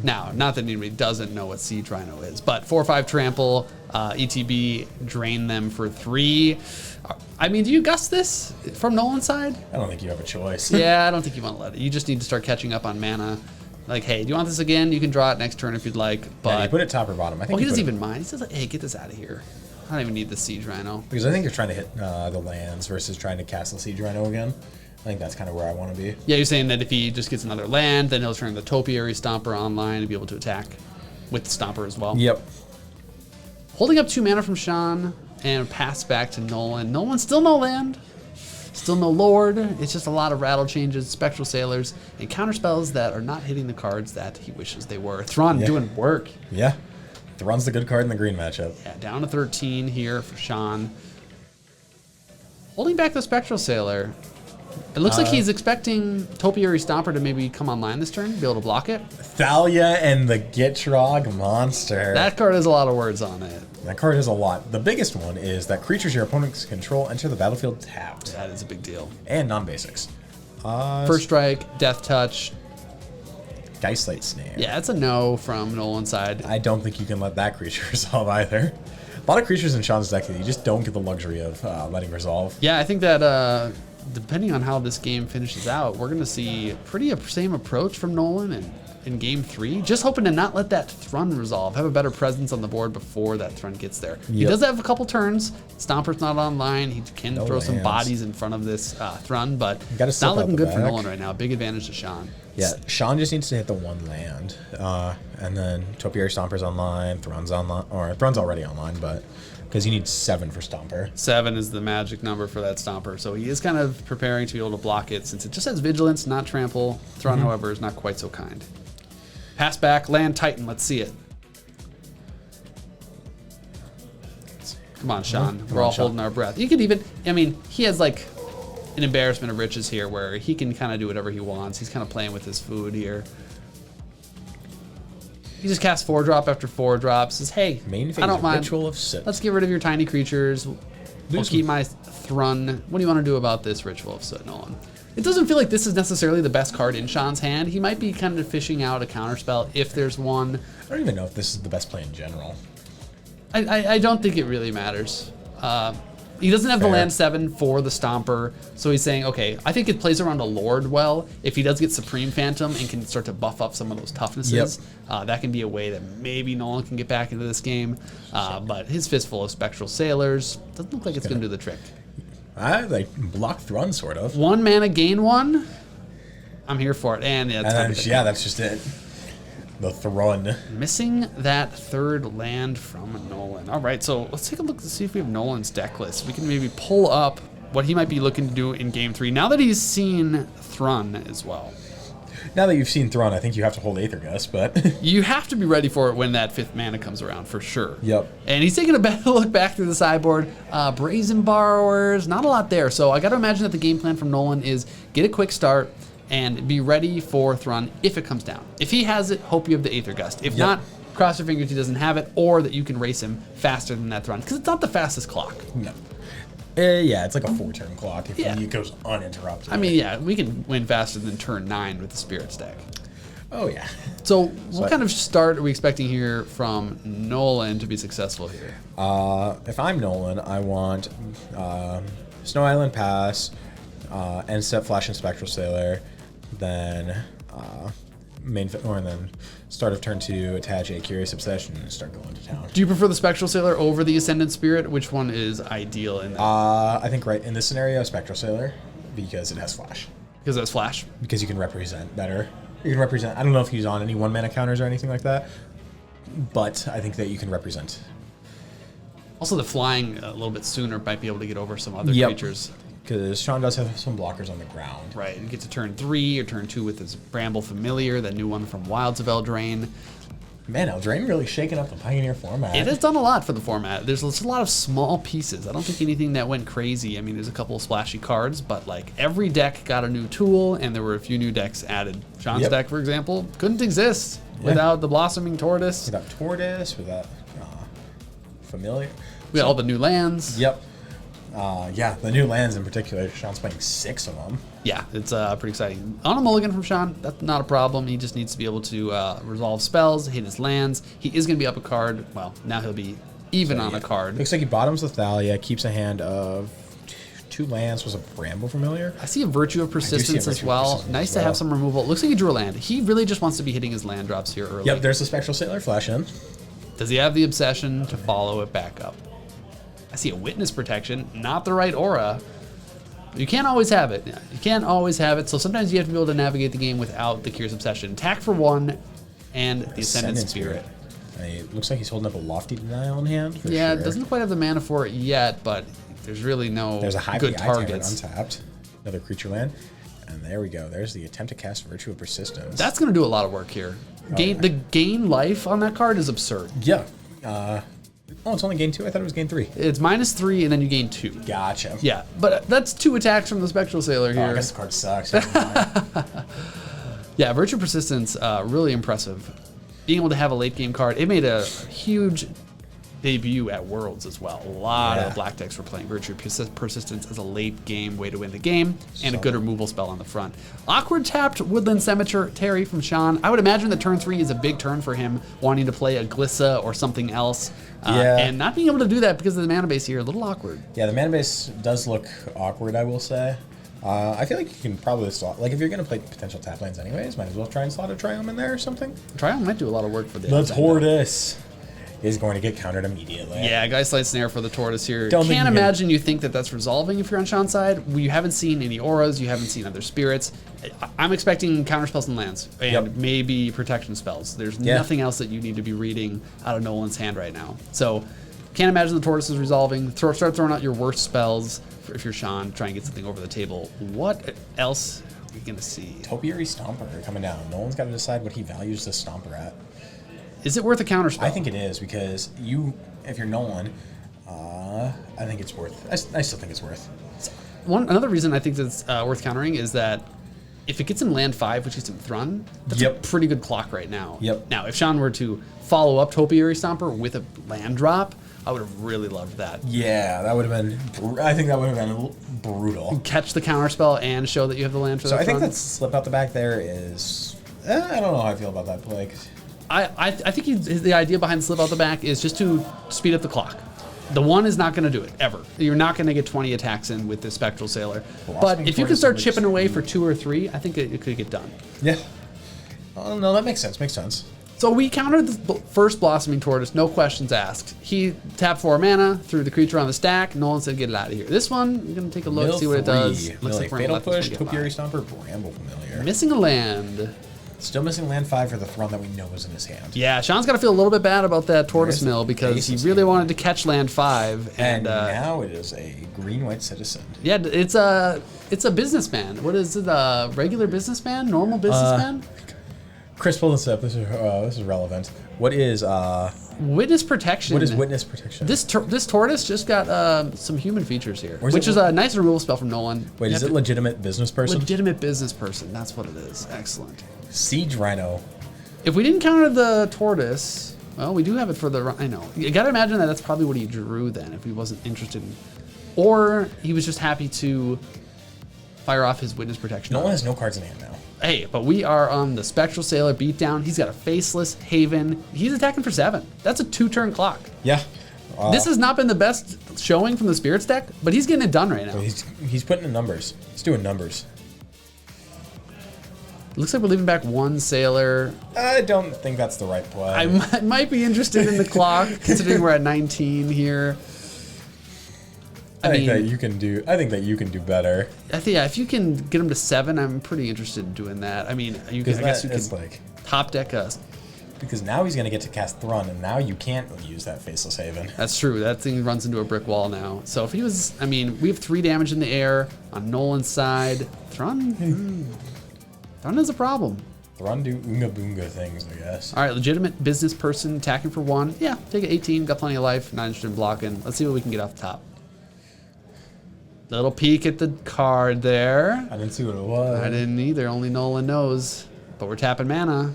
Now, not that anybody doesn't know what Siege Rhino is, but 4/5 trample, ETB, drain them for 3. I mean, do you gust this from Nolan's side? I don't think you have a choice. Yeah, I don't think you want to let it. You just need to start catching up on mana. Like, hey, do you want this again? You can draw it next turn if you'd like. But Yeah, you put it top or bottom. I think he you doesn't put even mind. He says, like, hey, get this out of here. I don't even need the Siege Rhino. Because I think you're trying to hit the lands versus trying to castle Siege Rhino again. I think that's kind of where I want to be. Yeah, you're saying that if he just gets another land, then he'll turn the Topiary Stomper online and be able to attack with the Stomper as well. Yep. Holding up 2 mana from Sean and pass back to Nolan. Nolan still no land. Still no Lord. It's just a lot of rattle changes, Spectral Sailors, and counterspells that are not hitting the cards that he wishes they were. Thrawn doing work. Yeah. Thrawn's the good card in the green matchup. Yeah, down to 13 here for Sean. Holding back the Spectral Sailor. It looks like he's expecting Topiary Stomper to maybe come online this turn, be able to block it. Thalia and the Gitrog monster. That card has a lot of words on it. That card has a lot. The biggest one is that creatures your opponents control enter the battlefield tapped. That is a big deal. And non-basics. First Strike, Death Touch. Geistlight Snare. Yeah, it's a no from Nolan's side. I don't think you can let that creature resolve either. A lot of creatures in Sean's deck that you just don't get the luxury of letting resolve. Yeah, I think that depending on how this game finishes out, we're going to see pretty same approach from Nolan and in game 3. Just hoping to not let that Thrun resolve. Have a better presence on the board before that Thrun gets there. He does have a couple turns. Stomper's not online. He can throw some bodies in front of this Thrun, but it's not looking good for Nolan right now. Big advantage to Sean. Yeah, Sean just needs to hit the one land. And then Topiary Stomper's online, Thrun's online, or Thrun's already online, but because he needs 7 for Stomper. 7 is the magic number for that Stomper, so he is kind of preparing to be able to block it since it just has Vigilance, not Trample. Thrun, however, is not quite so kind. Pass back, land Titan, let's see it. Come on, Sean. We're all holding our breath. You could even, I mean, he has like an embarrassment of riches here where he can kind of do whatever he wants. He's kind of playing with his food here. He just casts 4-drop after 4-drop. Says, hey, Main phase I don't mind. Ritual of Soot. Let's get rid of your tiny creatures. We'll keep my Thrun. What do you want to do about this Ritual of Soot, Nolan? It doesn't feel like this is necessarily the best card in Sean's hand. He might be kind of fishing out a counterspell if there's one. I don't even know if this is the best play in general. I don't think it really matters. He doesn't have the land 7 for the Stomper, so he's saying, okay, I think it plays around a Lord well. If he does get Supreme Phantom and can start to buff up some of those toughnesses, that can be a way that maybe Nolan can get back into this game. But his Fistful of Spectral Sailors doesn't look like it's going to do the trick. I like block Thrun, sort of. 1 mana, gain 1. I'm here for it. And that's just it. The Thrun. Missing that 3rd land from Nolan. All right, so let's take a look to see if we have Nolan's deck list. We can maybe pull up what he might be looking to do in game 3 now that he's seen Thrun as well. Now that you've seen Thrun, I think you have to hold Aether Gust, but... You have to be ready for it when that 5th mana comes around, for sure. Yep. And he's taking a better look back through the sideboard. Brazen Borrowers, not a lot there. So I got to imagine that the game plan from Nolan is get a quick start and be ready for Thrun if it comes down. If he has it, hope you have the Aether Gust. If not, cross your fingers he doesn't have it, or that you can race him faster than that Thrun, because it's not the fastest clock. No. Yeah, it's like a 4-turn clock if it goes uninterrupted. I mean, yeah, we can win faster than turn 9 with the Spirit stack. Oh, yeah. So what kind of start are we expecting here from Nolan to be successful here? If I'm Nolan, I want Snow Island Pass, End Step Flash and Spectral Sailor, then then start of turn 2, attach a Curious Obsession and start going to town. Do you prefer the Spectral Sailor over the Ascendant Spirit? Which one is ideal in that? I think right in this scenario, Spectral Sailor, because it has Flash. Because that's Flash? Because you can represent better. You can represent, I don't know if he's on any 1-mana counters or anything like that, but I think that you can represent. Also, the flying a little bit sooner might be able to get over some other creatures. Because Sean does have some blockers on the ground. Right, you get to turn 3 or turn 2 with his Bramble Familiar, that new one from Wilds of Eldraine. Man, Eldraine really shaking up the Pioneer format. It has done a lot for the format. There's a lot of small pieces. I don't think anything that went crazy. I mean, there's a couple of splashy cards, but like every deck got a new tool, and there were a few new decks added. Sean's deck, for example, couldn't exist without the Blossoming Tortoise. Without Tortoise, without Familiar. We got all the new lands. Yep. The new lands in particular. Sean's playing 6 of them. Yeah, it's pretty exciting. On a mulligan from Sean, that's not a problem. He just needs to be able to resolve spells, hit his lands. He is going to be up a card. Well, now he'll be even on a card. Looks like he bottoms the Thalia, keeps a hand of 2 lands. Was a Bramble Familiar? I see a Virtue of Persistence as well. Nice to have some removal. Looks like he drew a land. He really just wants to be hitting his land drops here early. Yep, there's the Spectral Sailor Flash in. Does he have the Obsession to follow it back up? I see a Witness Protection, not the right aura. You can't always have it. You can't always have it, so sometimes you have to be able to navigate the game without the Curious Obsession. Attack for 1 and the Ascendant Spirit. It looks like he's holding up a Lofty Denial in hand. It doesn't quite have the mana for it yet, but there's really no There's a good target targets. untapped. another creature land. And there we go. There's the attempt to cast Virtue of Persistence. That's going to do a lot of work here. The gain life on that card is absurd. Yeah. It's only gain 2? I thought it was gain 3. It's -3 and then you gain 2. Gotcha. Yeah, but that's 2 attacks from the Spectral Sailor here. I guess the card sucks. Yeah, Virtue of Persistence, really impressive. Being able to have a late game card. It made a huge debut at Worlds as well. A lot of black decks were playing Virtue of Persistence as a late game way to win the game, and a good removal spell on the front. Awkward tapped Woodland Cemetery from Sean. I would imagine that turn 3 is a big turn for him, wanting to play a Glissa or something else. And not being able to do that because of the mana base here, a little awkward. Yeah, the mana base does look awkward, I will say. I feel like you can probably slot, like if you're going to play potential tap lands anyways, might as well try and slot a Triome in there or something. Triome might do a lot of work for the Tortoise is going to get countered immediately. Yeah, Geistlight Snare for the Tortoise here. Don't Can't imagine you think that that's resolving if you're on Sean's side. You haven't seen any auras, you haven't seen other spirits. I'm expecting counter spells and lands, and maybe protection spells. There's nothing else that you need to be reading out of Nolan's hand right now. So, can't imagine the Tortoise is resolving. Start throwing out your worst spells if you're Sean, try and get something over the table. What else are we going to see? Topiary Stomper coming down. Nolan's got to decide what he values the Stomper at. Is it worth a counter spell? I think it is, because if you're Nolan, I think it's worth. I still think it's worth. Another reason I think that's worth countering is that if it gets him land 5, which gets him Thrun, that's a pretty good clock right now. Now, if Sean were to follow up Topiary Stomper with a land drop, I would have really loved that. Yeah, that would have been. I think that would have been brutal. Catch the counter spell and show that you have the land for that. So I think that slip out the back there is. I don't know how I feel about that play. I think the idea behind the slip out the back is just to speed up the clock. The 1 is not going to do it, ever. You're not going to get 20 attacks in with the Spectral Sailor. But if you can start chipping away for 2 or 3, I think it could get done. Yeah. Oh, no, that makes sense. Makes sense. So we countered the first Blossoming Tortoise, no questions asked. He tapped 4 mana, threw the creature on the stack. Nolan said, get it out of here. This one, we're going to take a look, see what it does. Looks like Fatal Push, Topiary Stomper, Bramble Familiar. Missing a land. Still missing land 5 for the Throne that we know is in his hand. Yeah, Sean's got to feel a little bit bad about that Tortoise Mill because he really wanted to catch land 5. And now it is a green-white citizen. Yeah, it's a businessman. What is it? A regular businessman? Normal businessman? Chris, pull this up. This is relevant. What is Witness Protection? What is Witness Protection? This Tortoise just got some human features here, which is a nice removal spell from Nolan. Wait, is it legitimate business person? Legitimate business person. That's what it is. Excellent. Siege Rhino. If we didn't counter the Tortoise, well, we do have it for the. I know. You got to imagine that that's probably what he drew then, if he wasn't interested in, or he was just happy to fire off his Witness Protection. Nolan has no cards in hand now. Hey, but we are on the Spectral Sailor beatdown. He's got a Faceless Haven. He's attacking for 7. That's a 2-turn clock. Yeah. This has not been the best showing from the Spirits deck, but he's getting it done right now. He's putting in numbers. He's doing numbers. Looks like we're leaving back 1 Sailor. I don't think that's the right play. I might be interested in the clock, considering we're at 19 here. I think that you can do better. I think if you can get him to 7, I'm pretty interested in doing that. I mean, I guess you can top deck us. Because now he's going to get to cast Thrun, and now you can't use that Faceless Haven. That's true. That thing runs into a brick wall now. So if he was, I mean, we have 3 damage in the air on Nolan's side. Thrun is a problem. Thrun do Oonga Boonga things, I guess. All right, legitimate business person attacking for 1. Yeah, take it 18. Got plenty of life. Not interested in blocking. Let's see what we can get off the top. Little peek at the card there. I didn't see what it was. I didn't either. Only Nolan knows. But we're tapping mana.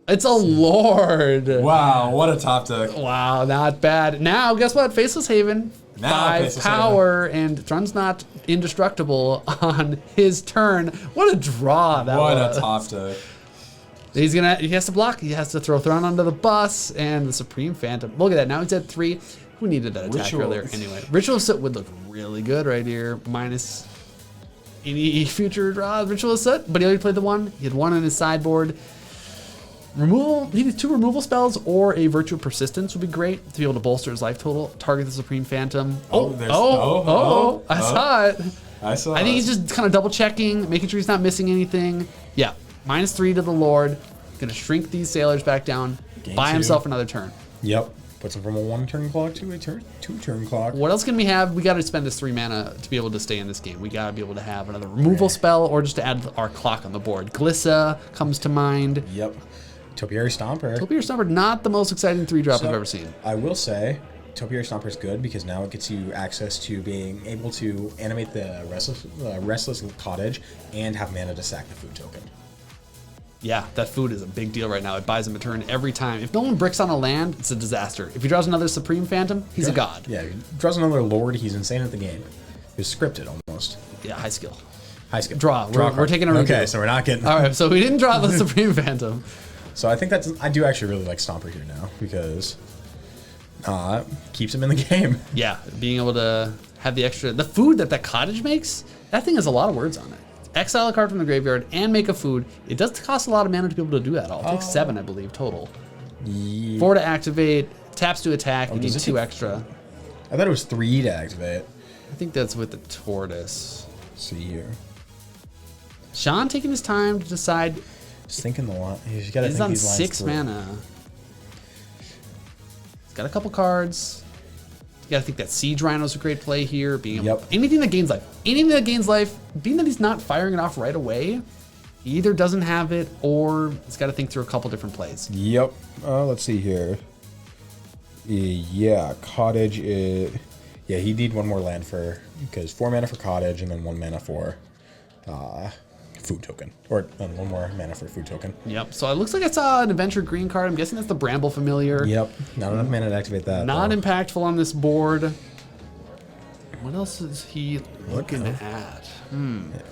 It's a Lord. Wow, what a top deck. Wow, not bad. Now, guess what? Faceless Haven. Now 5 Faceless power, and Thrun's not indestructible on his turn. What a draw that was. What a top deck. He has to block. He has to throw Thrun under the bus and the Supreme Phantom. Look at that. Now he's at 3. Who needed that attack earlier anyway? Ritualist Soot would look really good right here, minus any future draws. Ritualist Soot, but he already played the 1. He had 1 on his sideboard. Removal. He needs 2 removal spells or a Virtue of Persistence would be great to be able to bolster his life total. Target the Supreme Phantom. I saw it. I think he's just kind of double checking, making sure he's not missing anything. Yeah, minus 3 to the Lord. Gonna shrink these sailors back down. Buy himself another turn. Yep. Puts him from a 1-turn clock to a 2-turn clock. What else can we have? We got to spend this 3 mana to be able to stay in this game. We got to be able to have another removal spell or just to add our clock on the board. Glissa comes to mind. Yep. Topiary Stomper. Topiary Stomper, not the most exciting 3-drop I've ever seen. I will say, Topiary Stomper is good because now it gets you access to being able to animate the Restless Cottage and have mana to sack the food token. Yeah, that food is a big deal right now. It buys him a turn every time. If no one bricks on a land, it's a disaster. If he draws another Supreme Phantom, he's a god. Yeah, he draws another Lord, he's insane at the game. It's scripted almost. Yeah, high skill. High skill. Draw. We're taking a redo. Okay, so we're not getting... All right, so we didn't draw the Supreme Phantom. So I think I do actually really like Stomper here now because keeps him in the game. Yeah, being able to have the extra... The food that cottage makes, that thing has a lot of words on it. Exile a card from the graveyard and make a food. It does cost a lot of mana to be able to do that all. It takes 7, I believe, total. Yeah. 4 to activate, taps to attack, you need 2 extra. I thought it was 3 to activate. I think that's with the tortoise. Let's see here. Sean taking his time to decide. Just thinking the line. He's got to He's think on these lines 6 through. mana. He's got a couple cards. You gotta think that Siege Rhino's a great play here. Being able, anything that gains life. Anything that gains life, being that he's not firing it off right away, he either doesn't have it or he's got to think through a couple different plays. Yep. Let's see here. Yeah, Cottage is... Yeah, he need 1 more land because 4 mana for Cottage and then 1 mana for food token. Or 1 more mana for food token. Yep. So it looks like I saw an Adventure Green card. I'm guessing that's the Bramble Familiar. Yep. Not enough mana to activate that. Not impactful on this board. What else is he looking at?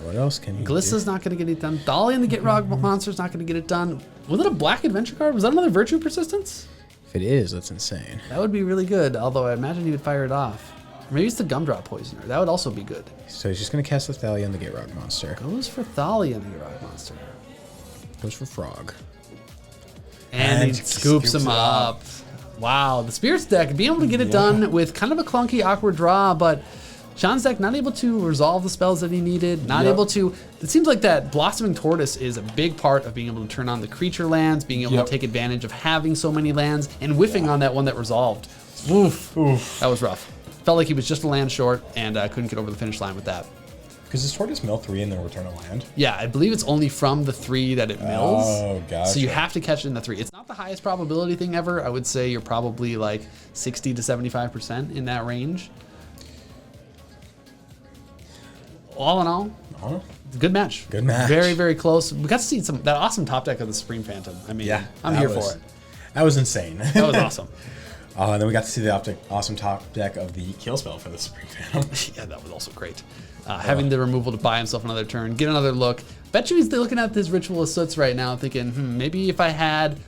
What else can he Glissa's do? not going to get it done. Dolly and the Get Rog Monster's not going to get it done. Was it a black adventure card? Was that another Virtue Persistence? If it is, that's insane. That would be really good, although I imagine he would fire it off. Or maybe it's the Gumdrop Poisoner. That would also be good. So he's just going to cast the Thalia and the Gatrog Monster. Goes for Thalia and the Get Rog Monster. Goes for Frog. And he scoops him up. Wow, the Spirits deck, being able to get it done with kind of a clunky, awkward draw, but Sean's deck not able to resolve the spells that he needed, not able to... It seems like that Blossoming Tortoise is a big part of being able to turn on the creature lands, being able to take advantage of having so many lands, and whiffing on that one that resolved. Oof. That was rough. Felt like he was just a land short, and couldn't get over the finish line with that. Because does Tortoise mill 3 and then return a land? Yeah, I believe it's only from the 3 that it mills. Oh, gotcha. So you have to catch it in the 3. It's not the highest probability thing ever. I would say you're probably like 60 to 75% in that range. All in all, good match. Good match. Very, very close. We got to see that awesome top deck of the Supreme Phantom. I mean, I'm here for it. That was insane. That was awesome. And then we got to see the awesome top deck of the kill spell for the Supreme Phantom. Yeah, that was also great. Having the removal to buy himself another turn, get another look. Bet you he's looking at his Ritual of Soots right now thinking, maybe if I had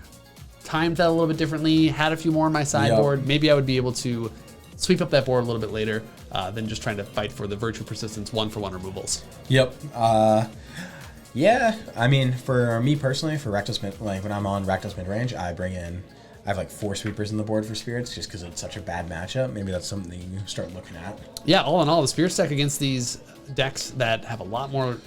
timed that a little bit differently, had a few more on my sideboard, maybe I would be able to sweep up that board a little bit later than just trying to fight for the Virtue Persistence 1-for-1 removals. Yep. Yeah, I mean, for me personally, for Rakdos like when I'm on Rakdos mid-range, I have like 4 sweepers in the board for Spirits just because it's such a bad matchup. Maybe that's something you start looking at. Yeah, all in all, the Spirits deck against these decks that have a lot more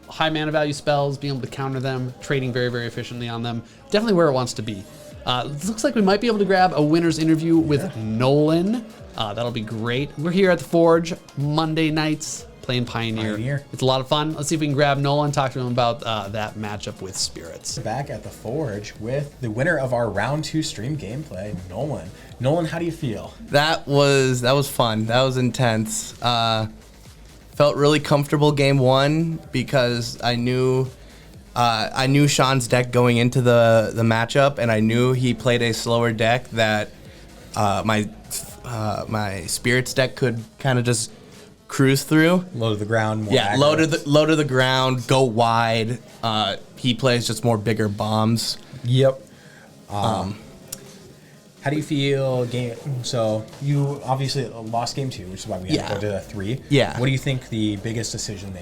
high mana value spells, being able to counter them, trading very, very efficiently on them, definitely where it wants to be. Looks like we might be able to grab a winner's interview with Nolan. That'll be great. We're here at the Forge Monday nights playing Pioneer. It's a lot of fun. Let's see if we can grab Nolan, talk to him about that matchup with Spirits. Back at the Forge with the winner of our round 2 stream gameplay, Nolan. Nolan, how do you feel? That was fun. That was intense. Felt really comfortable game 1 because I knew Sean's deck going into the matchup, and I knew he played a slower deck that my Spirits deck could kind of just cruise through. Low to the ground. Low to the ground, go wide. He plays just more bigger bombs. Yep. How do you feel so you obviously lost game 2, which is why we had to go to 3. Yeah. What do you think the biggest decision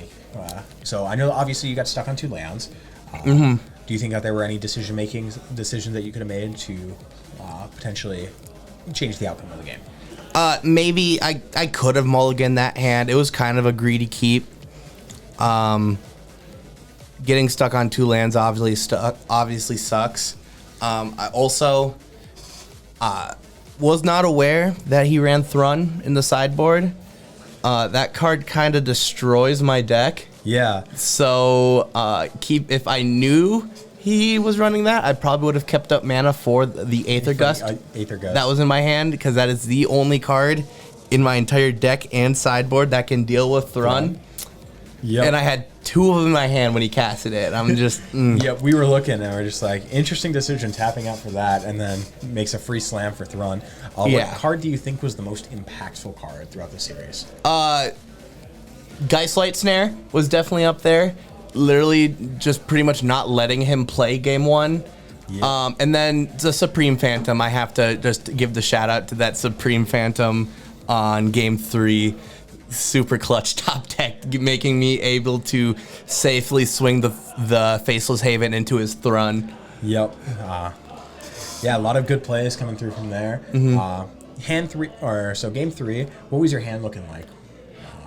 so I know obviously you got stuck on 2 lands. Mm-hmm. Do you think that there were any decisions that you could have made to potentially change the outcome of the game? Maybe I could have mulliganed that hand. It was kind of a greedy keep. Getting stuck on 2 lands obviously sucks. I also was not aware that he ran Thrun in the sideboard. That card kind of destroys my deck. Yeah. So if I knew he was running that, I probably would have kept up mana for the Aether Gust. Aether Gust. That was in my hand because that is the only card in my entire deck and sideboard that can deal with Thrun. Yep. And I had 2 of them in my hand when he casted it. I'm just... Yep, we were looking and we're just like, interesting decision tapping out for that, and then makes a free slam for Thrun. What card do you think was the most impactful card throughout the series? Geistlight Snare was definitely up there. Literally just pretty much not letting him play game 1. Yep. And then the Supreme Phantom, I have to just give the shout out to that Supreme Phantom on game 3. Super clutch top deck, making me able to safely swing the Faceless Haven into his Thrun. Yep. Yeah, a lot of good plays coming through from there. Game 3. What was your hand looking like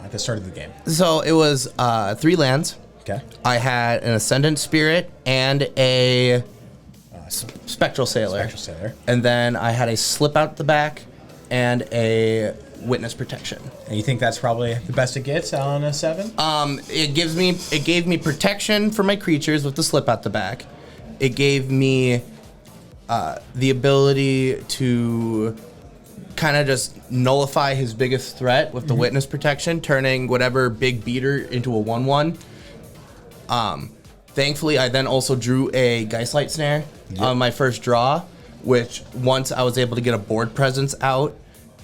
at the start of the game? So it was 3 lands. Okay. I had an Ascendant Spirit and a Spectral Sailor. And then I had a Slip Out the back and a Witness Protection. And you think that's probably the best it gets on a 7? It gave me protection for my creatures with the Slip Out the back. It gave me the ability to kind of just nullify his biggest threat with the Witness Protection, turning whatever big beater into a 1/1. Thankfully, I then also drew a Geistlight Snare on my first draw, which once I was able to get a board presence out,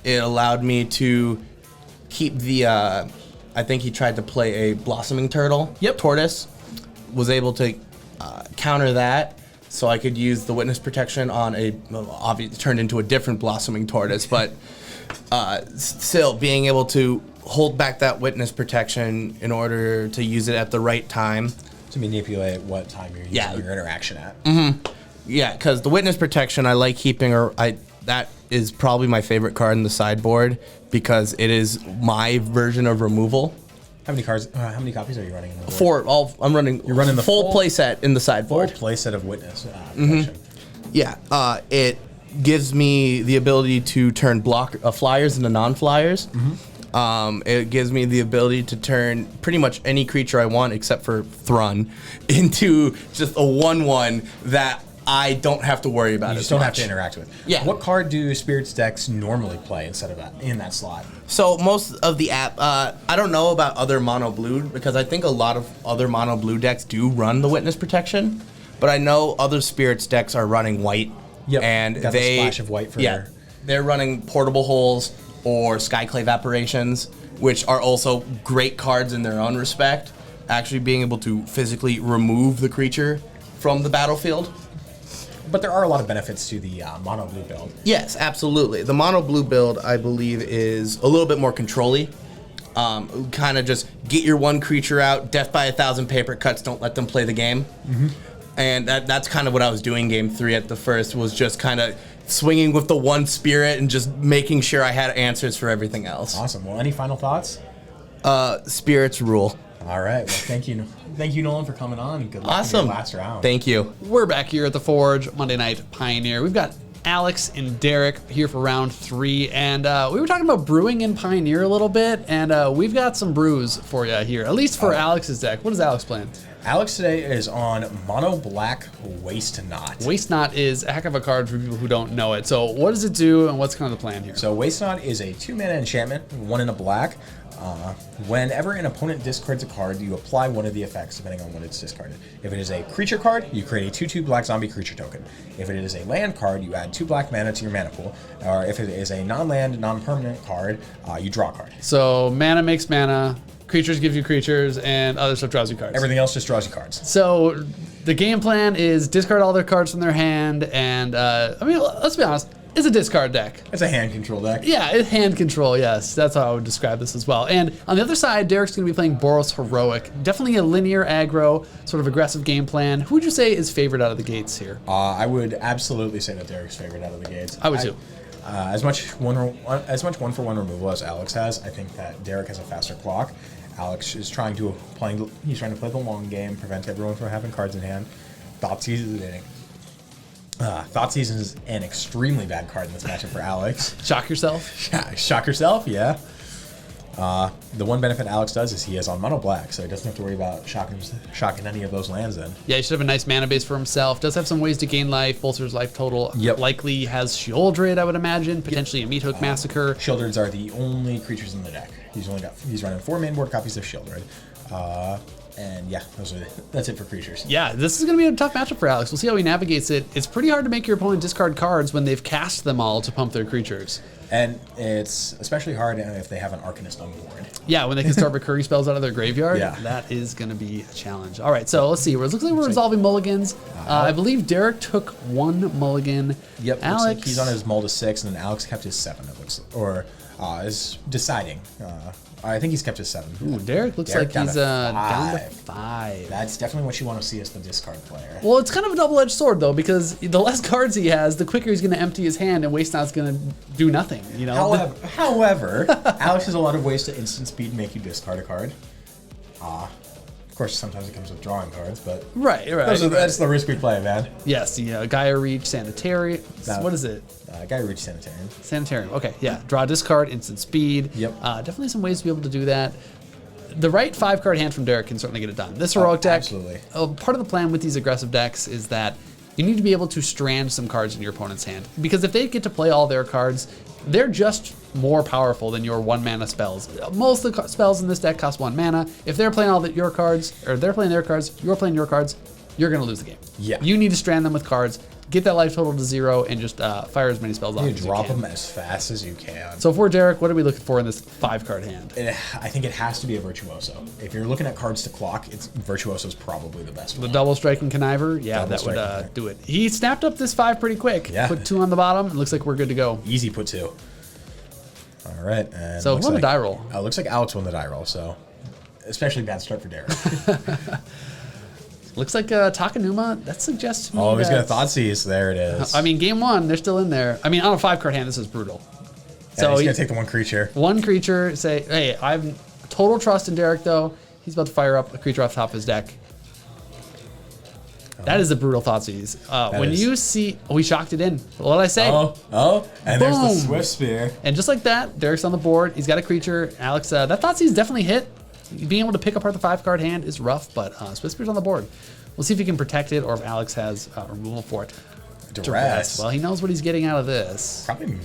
it allowed me to keep the, I think he tried to play a Blossoming Turtle. Tortoise. Was able to counter that, so I could use the Witness Protection on obviously turned into a different Blossoming Tortoise, but still being able to hold back that Witness Protection in order to use it at the right time. To manipulate what time you're using your interaction at. Yeah, because the Witness Protection, I like keeping that is probably my favorite card in the sideboard because it is my version of removal. How many cards? How many copies are you running in the board? 4. I'm running. You're running the full play set in the sideboard. Full play set of Witness protection. Yeah. It gives me the ability to turn flyers into non-flyers. It gives me the ability to turn pretty much any creature I want except for Thrun into just a 1/1 that I don't have to worry about. You just don't have to interact with. Yeah. What card do Spirits decks normally play instead of in that slot? So most of the I don't know about other mono blue because I think a lot of other mono blue decks do run the Witness Protection, but I know other Spirits decks are running white. Yep. And got the splash of white for they're running Portable Holes or Skyclave Apparitions, which are also great cards in their own respect. Actually being able to physically remove the creature from the battlefield. But there are a lot of benefits to the mono blue build. Yes, absolutely. The mono blue build, I believe, is a little bit more control-y. Kind of just get your one creature out, death by 1,000 paper cuts, don't let them play the game. And that's kind of what I was doing game 3 at the first, was just kind of swinging with the one spirit and just making sure I had answers for everything else. Awesome. Well, any final thoughts? Spirits rule. All right. Well, thank you, Nolan, for coming on. Good luck in your last round. Thank you. We're back here at the Forge, Monday Night Pioneer. We've got Alex and Derek here for round 3, and we were talking about brewing in Pioneer a little bit, and we've got some brews for you here, at least for Alex's deck. What is Alex playing? Alex today is on Mono Black Waste Not. Waste Not is a heck of a card for people who don't know it. So what does it do, and what's kind of the plan here? So Waste Not is a 2-mana enchantment, 1 in a black. Whenever an opponent discards a card, you apply one of the effects depending on what it's discarded. If it is a creature card, you create a 2/2 black zombie creature token. If it is a land card, you add 2 black mana to your mana pool. Or if it is a non-land, non-permanent card, you draw a card. So mana makes mana, creatures give you creatures, and other stuff draws you cards. Everything else just draws you cards. So the game plan is discard all their cards from their hand, and I mean, let's be honest, it's a discard deck. It's a hand control deck. Yeah, it's hand control, yes. That's how I would describe this as well. And on the other side, Derek's going to be playing Boros Heroic. Definitely a linear aggro, sort of aggressive game plan. Who would you say is favored out of the gates here? I would absolutely say that Derek's favored out of the gates. I would too. As much one-for-one removal as Alex has, I think that Derek has a faster clock. Alex is trying to play the long game, prevent everyone from having cards in hand. Thoughts he's leading. Thoughtseize is an extremely bad card in this matchup for Alex. Shock yourself. Shock yourself, yeah. The one benefit Alex does is he is on mono black, so he doesn't have to worry about shocking any of those lands in. Yeah, he should have a nice mana base for himself. Does have some ways to gain life, bolsters life total. Yep. Likely has Sheoldred, I would imagine. Potentially a Meathook Massacre. Sheoldreds are the only creatures in the deck. He's running 4 main board copies of Sheoldred. And yeah, that's it for creatures. Yeah, this is going to be a tough matchup for Alex. We'll see how he navigates it. It's pretty hard to make your opponent discard cards when they've cast them all to pump their creatures. And it's especially hard if they have an Arcanist on board. Yeah, when they can start recurring spells out of their graveyard, Yeah. that is going to be a challenge. All right, so let's see. It looks like we're resolving mulligans. I believe Derek took 1 mulligan. Yep, Alex, looks like he's on his mull to 6, and then Alex kept his 7. It looks, or is deciding. I think he's kept his 7. Ooh, Derek looks Derek like he's down to 5. 5. That's definitely what you want to see as the discard player. Well, it's kind of a double-edged sword, though, because the less cards he has, the quicker he's going to empty his hand, and Waste Not's going to do nothing, you know? However, Alex has a lot of ways to instant speed make you discard a card. Of course, sometimes it comes with drawing cards, but Right. that's the risk we play, man. Yes, Gaia Reach, Sanitarium. What is it? Guy Reach Sanitarium. Sanitarium. Okay, yeah. Draw, discard, instant speed. Yep. Definitely some ways to be able to do that. The right 5-card hand from Derek can certainly get it done. This heroic deck, absolutely. Part of the plan with these aggressive decks is that you need to be able to strand some cards in your opponent's hand. Because if they get to play all their cards, they're just more powerful than your 1-mana spells. Most of the spells in this deck cost 1 mana. If they're playing your cards, or they're playing their cards, you're playing your cards, you're going to lose the game. Yeah. You need to strand them with cards, get that life total to 0, and just fire as many spells off You as drop you can. them as fast as you can. So for Derek, what are we looking for in this 5-card hand? I think it has to be a Virtuoso. If you're looking at cards to clock, Virtuoso's probably the best The one. double striking conniver? Yeah, Double that would striking. do it. He snapped up this 5 pretty quick. Yeah. Put 2 on the bottom. It looks like we're good to go. Easy put 2. All right. And So looks who won the like- die roll? Looks like Alex won the die roll, so especially bad start for Derek. Looks like Takanuma, that suggests to me Oh, he's that- going to Thoughtseize. There it is. I mean, game 1, they're still in there. I mean, on a 5-card hand, this is brutal. So he's he- going to take the 1 creature. 1 creature, say, hey, I have total trust in Derek, though. He's about to fire up a creature off the top of his deck. That is a brutal Thoughtseize. When is. you see... Oh, he shocked it in. What did I say? And there's the Boom. Swift Spear. And just like that, Derek's on the board. He's got a creature. Alex, that Thoughtseize definitely hit. Being able to pick apart the 5-card hand is rough, but Swift Spear's on the board. We'll see if he can protect it or if Alex has removal for it. Duress. Well, he knows what he's getting out of this. Probably.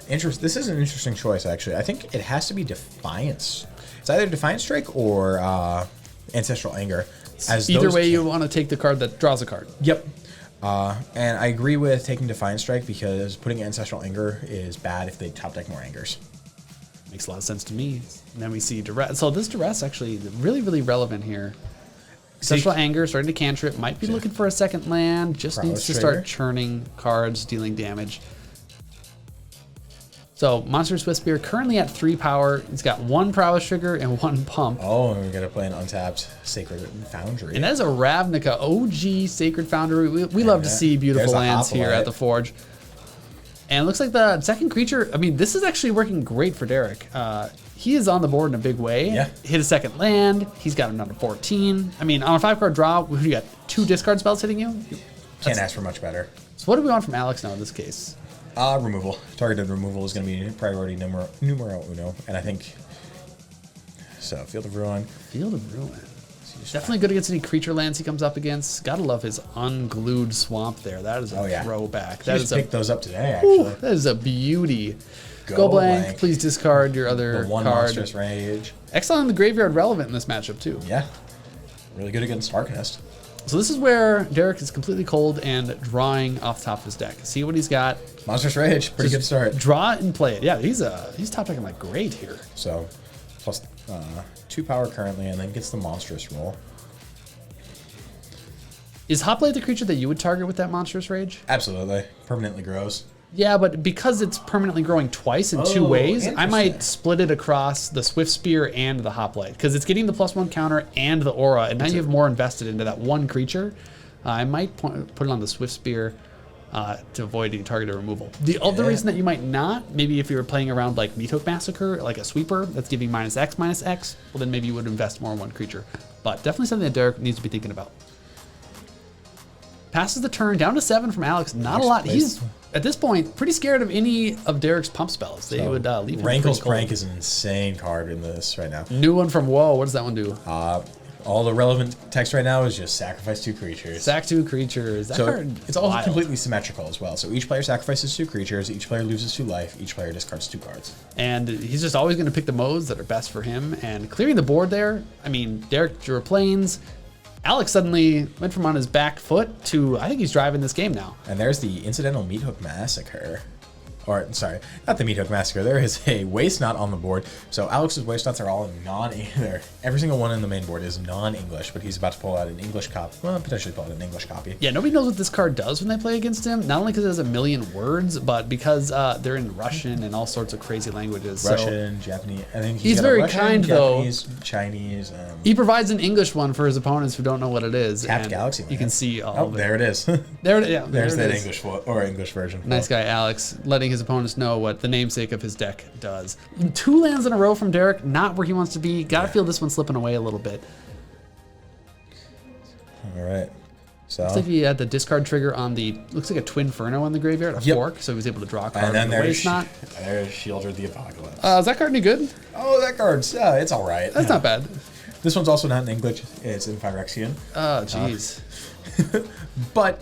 This is an interesting choice, actually. I think it has to be Defiance. It's either Defiance Strike or Ancestral Anger. As Either those way, can- you want to take the card that draws a card. Yep. And I agree with taking Defiance Strike because putting Ancestral Anger is bad if they top deck more Angers. Makes a lot of sense to me. And then we see Duress. So this Duress actually really, really relevant here. Ancestral Anger, starting to cantrip, might be looking for a second land, just Prowess needs to start Trigger. churning cards, dealing damage. So Monster Swift Spear currently at 3 power. It's got 1 prowess trigger and 1 pump. Oh, and we're going to play an untapped Sacred Foundry. And that is a Ravnica OG Sacred Foundry. We love to see beautiful There's a lands here Hoplite. at the Forge. And it looks like the second creature, I mean, this is actually working great for Derek. He is on the board in a big way. Yeah. Hit a second land. He's got another 14. I mean, on a 5-card draw, you got 2 discard spells hitting you. Can't ask for much better. So what do we want from Alex now in this case? Removal. Targeted removal is going to be priority numero uno. And I think... So, Field of Ruin. Field of Ruin. Definitely good against any creature lands he comes up against. Gotta love his unglued swamp there. That is a throwback. He That just is picked those up today, actually. Ooh, that is a beauty. Go blank. Please discard your other The 1 card. Monstrous Rage. Exile in the graveyard relevant in this matchup too. Yeah. Really good against Arcanist. So this is where Derek is completely cold and drawing off the top of his deck. See what he's got. Monstrous Rage. Pretty good start. Draw it and play it. Yeah, he's top decking like great here. So, plus 2 power currently, and then gets the Monstrous roll. Is Hoplite the creature that you would target with that Monstrous Rage? Absolutely. Permanently grows. Yeah, but because it's permanently growing twice in 2 Oh, ways, I might interesting. split it across the Swift Spear and the Hoplite. Because it's getting the +1 counter and the aura, and now you have more invested into that 1 creature. I might put it on the Swift Spear to avoid any targeted removal. The other reason that you might not, maybe if you were playing around like Meathook Massacre, like a sweeper that's giving -X, well then maybe you would invest more in 1 creature. But definitely something that Derek needs to be thinking about. passes the turn down to 7 from Alex. Not a lot. He's at this point pretty scared of any of Derek's pump spells. They would leave him Rankle's pretty cold. Prank is an insane card in this right now. New one from Whoa. What does that one do? All the relevant text right now is just sacrifice 2 creatures. Sack 2 creatures. That So card it's all wild. completely symmetrical as well. So each player sacrifices 2 creatures, each player loses 2 life, each player discards 2 cards. And he's just always going to pick the modes that are best for him. And clearing the board there, I mean, Derek drew planes. Alex suddenly went from on his back foot to, I think he's driving this game now. And there's the incidental Meat Hook Massacre. Or, sorry, not the Meat Hook Massacre. There is a Waste Knot on the board. So Alex's Waste Knots are all every single one in the main board is non-English, but he's about to pull out an English copy. Well, potentially pull out an English copy. Yeah, nobody knows what this card does when they play against him. Not only because it has a million words, but because they're in Russian and all sorts of crazy languages. Russian, Japanese. I think He's got a very Russian, kind, Japanese, Chinese. He provides an English one for his opponents who don't know what it is. Tapped and Galaxy You Land. can see all Oh, of it. there it is. There's There's it that is. English version. Nice guy Alex, letting his opponents know what the namesake of his deck does. 2 lands in a row from Derek, not where he wants to be. Gotta feel this one slipping away a little bit. All right. So. Looks like he had the discard trigger on the, looks like a Twin Inferno on the graveyard, a Yep. fork, so he was able to draw a card. And then from the Waste there's Knot. Shieldred the Apocalypse. Is that card any good? Oh, that card's, it's all right. That's not bad. This one's also not in English. It's in Phyrexian. Oh, jeez. But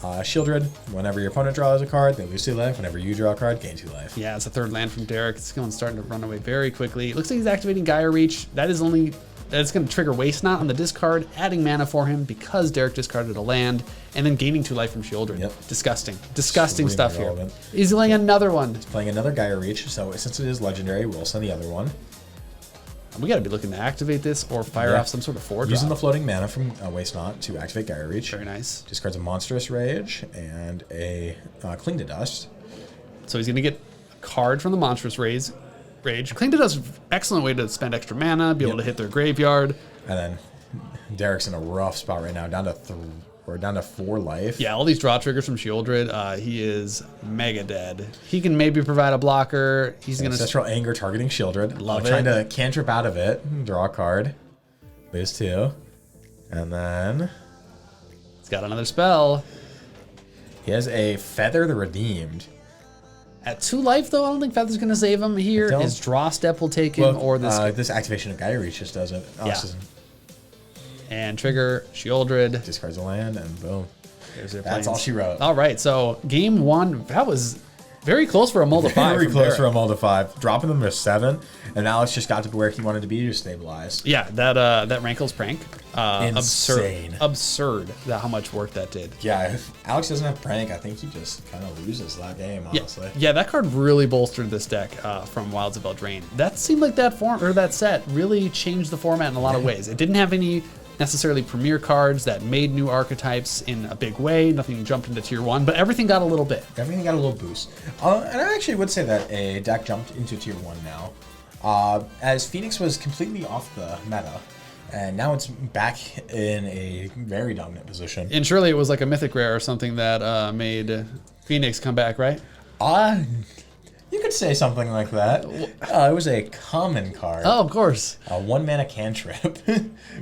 Shieldred, whenever your opponent draws a card, they lose 2 life. Whenever you draw a card, gain 2 life. Yeah, it's a 3rd land from Derek. It's going starting to run away very quickly. It looks like he's activating Gaia Reach. That's going to trigger Waste Knot on the discard, adding mana for him because Derek discarded a land, and then gaining 2 life from Shieldred. Yep. Disgusting Extremely stuff here. relevant. He's laying another one. Playing another Gaia Reach, so since it is legendary, we'll send the other one. We got to be looking to activate this or fire Yeah. off some sort of 4 Using the drop. floating mana from Waste Knot to activate Gaia Reach. Very nice. Discards a Monstrous Rage and a Cling to Dust. So he's going to get a card from the Monstrous Rage. Cling to Dust, excellent way to spend extra mana, be able to hit their graveyard. And then Derek's in a rough spot right now, down to 4 life. Yeah, all these draw triggers from Shieldred. He is mega dead. He can maybe provide a blocker. He's going to... Ancestral Anger targeting Shieldred. Love Trying it. to cantrip out of it. Draw a card. Lose 2. And then He's got another spell. he has a Feather the Redeemed. At 2 life, though, I don't think Feather's going to save him here. don't. His draw step will take him, or this... this activation of Gaia Reach just does it. Oh, Yeah. this doesn't- and trigger Shieldred. discards a land, and boom. There's their That's planes. all she wrote. All right, so game 1, that was very close for a mull to 5. Very from close Derek. for a mull to 5. Dropping them to 7, and Alex just got to where he wanted to be to stabilize. Yeah, that Rankle's prank, Insane. absurd that how much work that did. Yeah, if Alex doesn't have Prank, I think he just kind of loses that game, honestly. Yeah, that card really bolstered this deck from Wilds of Eldraine. That seemed like that set really changed the format in a lot of ways. It didn't have any necessarily premier cards that made new archetypes in a big way. Nothing jumped into tier 1, but everything got a little bit. Everything got a little boost. And I actually would say that a deck jumped into tier 1 now. As Phoenix was completely off the meta, and now it's back in a very dominant position. And surely it was like a mythic rare or something that made Phoenix come back, right? You could say something like that. It was a common card. Oh, of course. A 1 mana cantrip,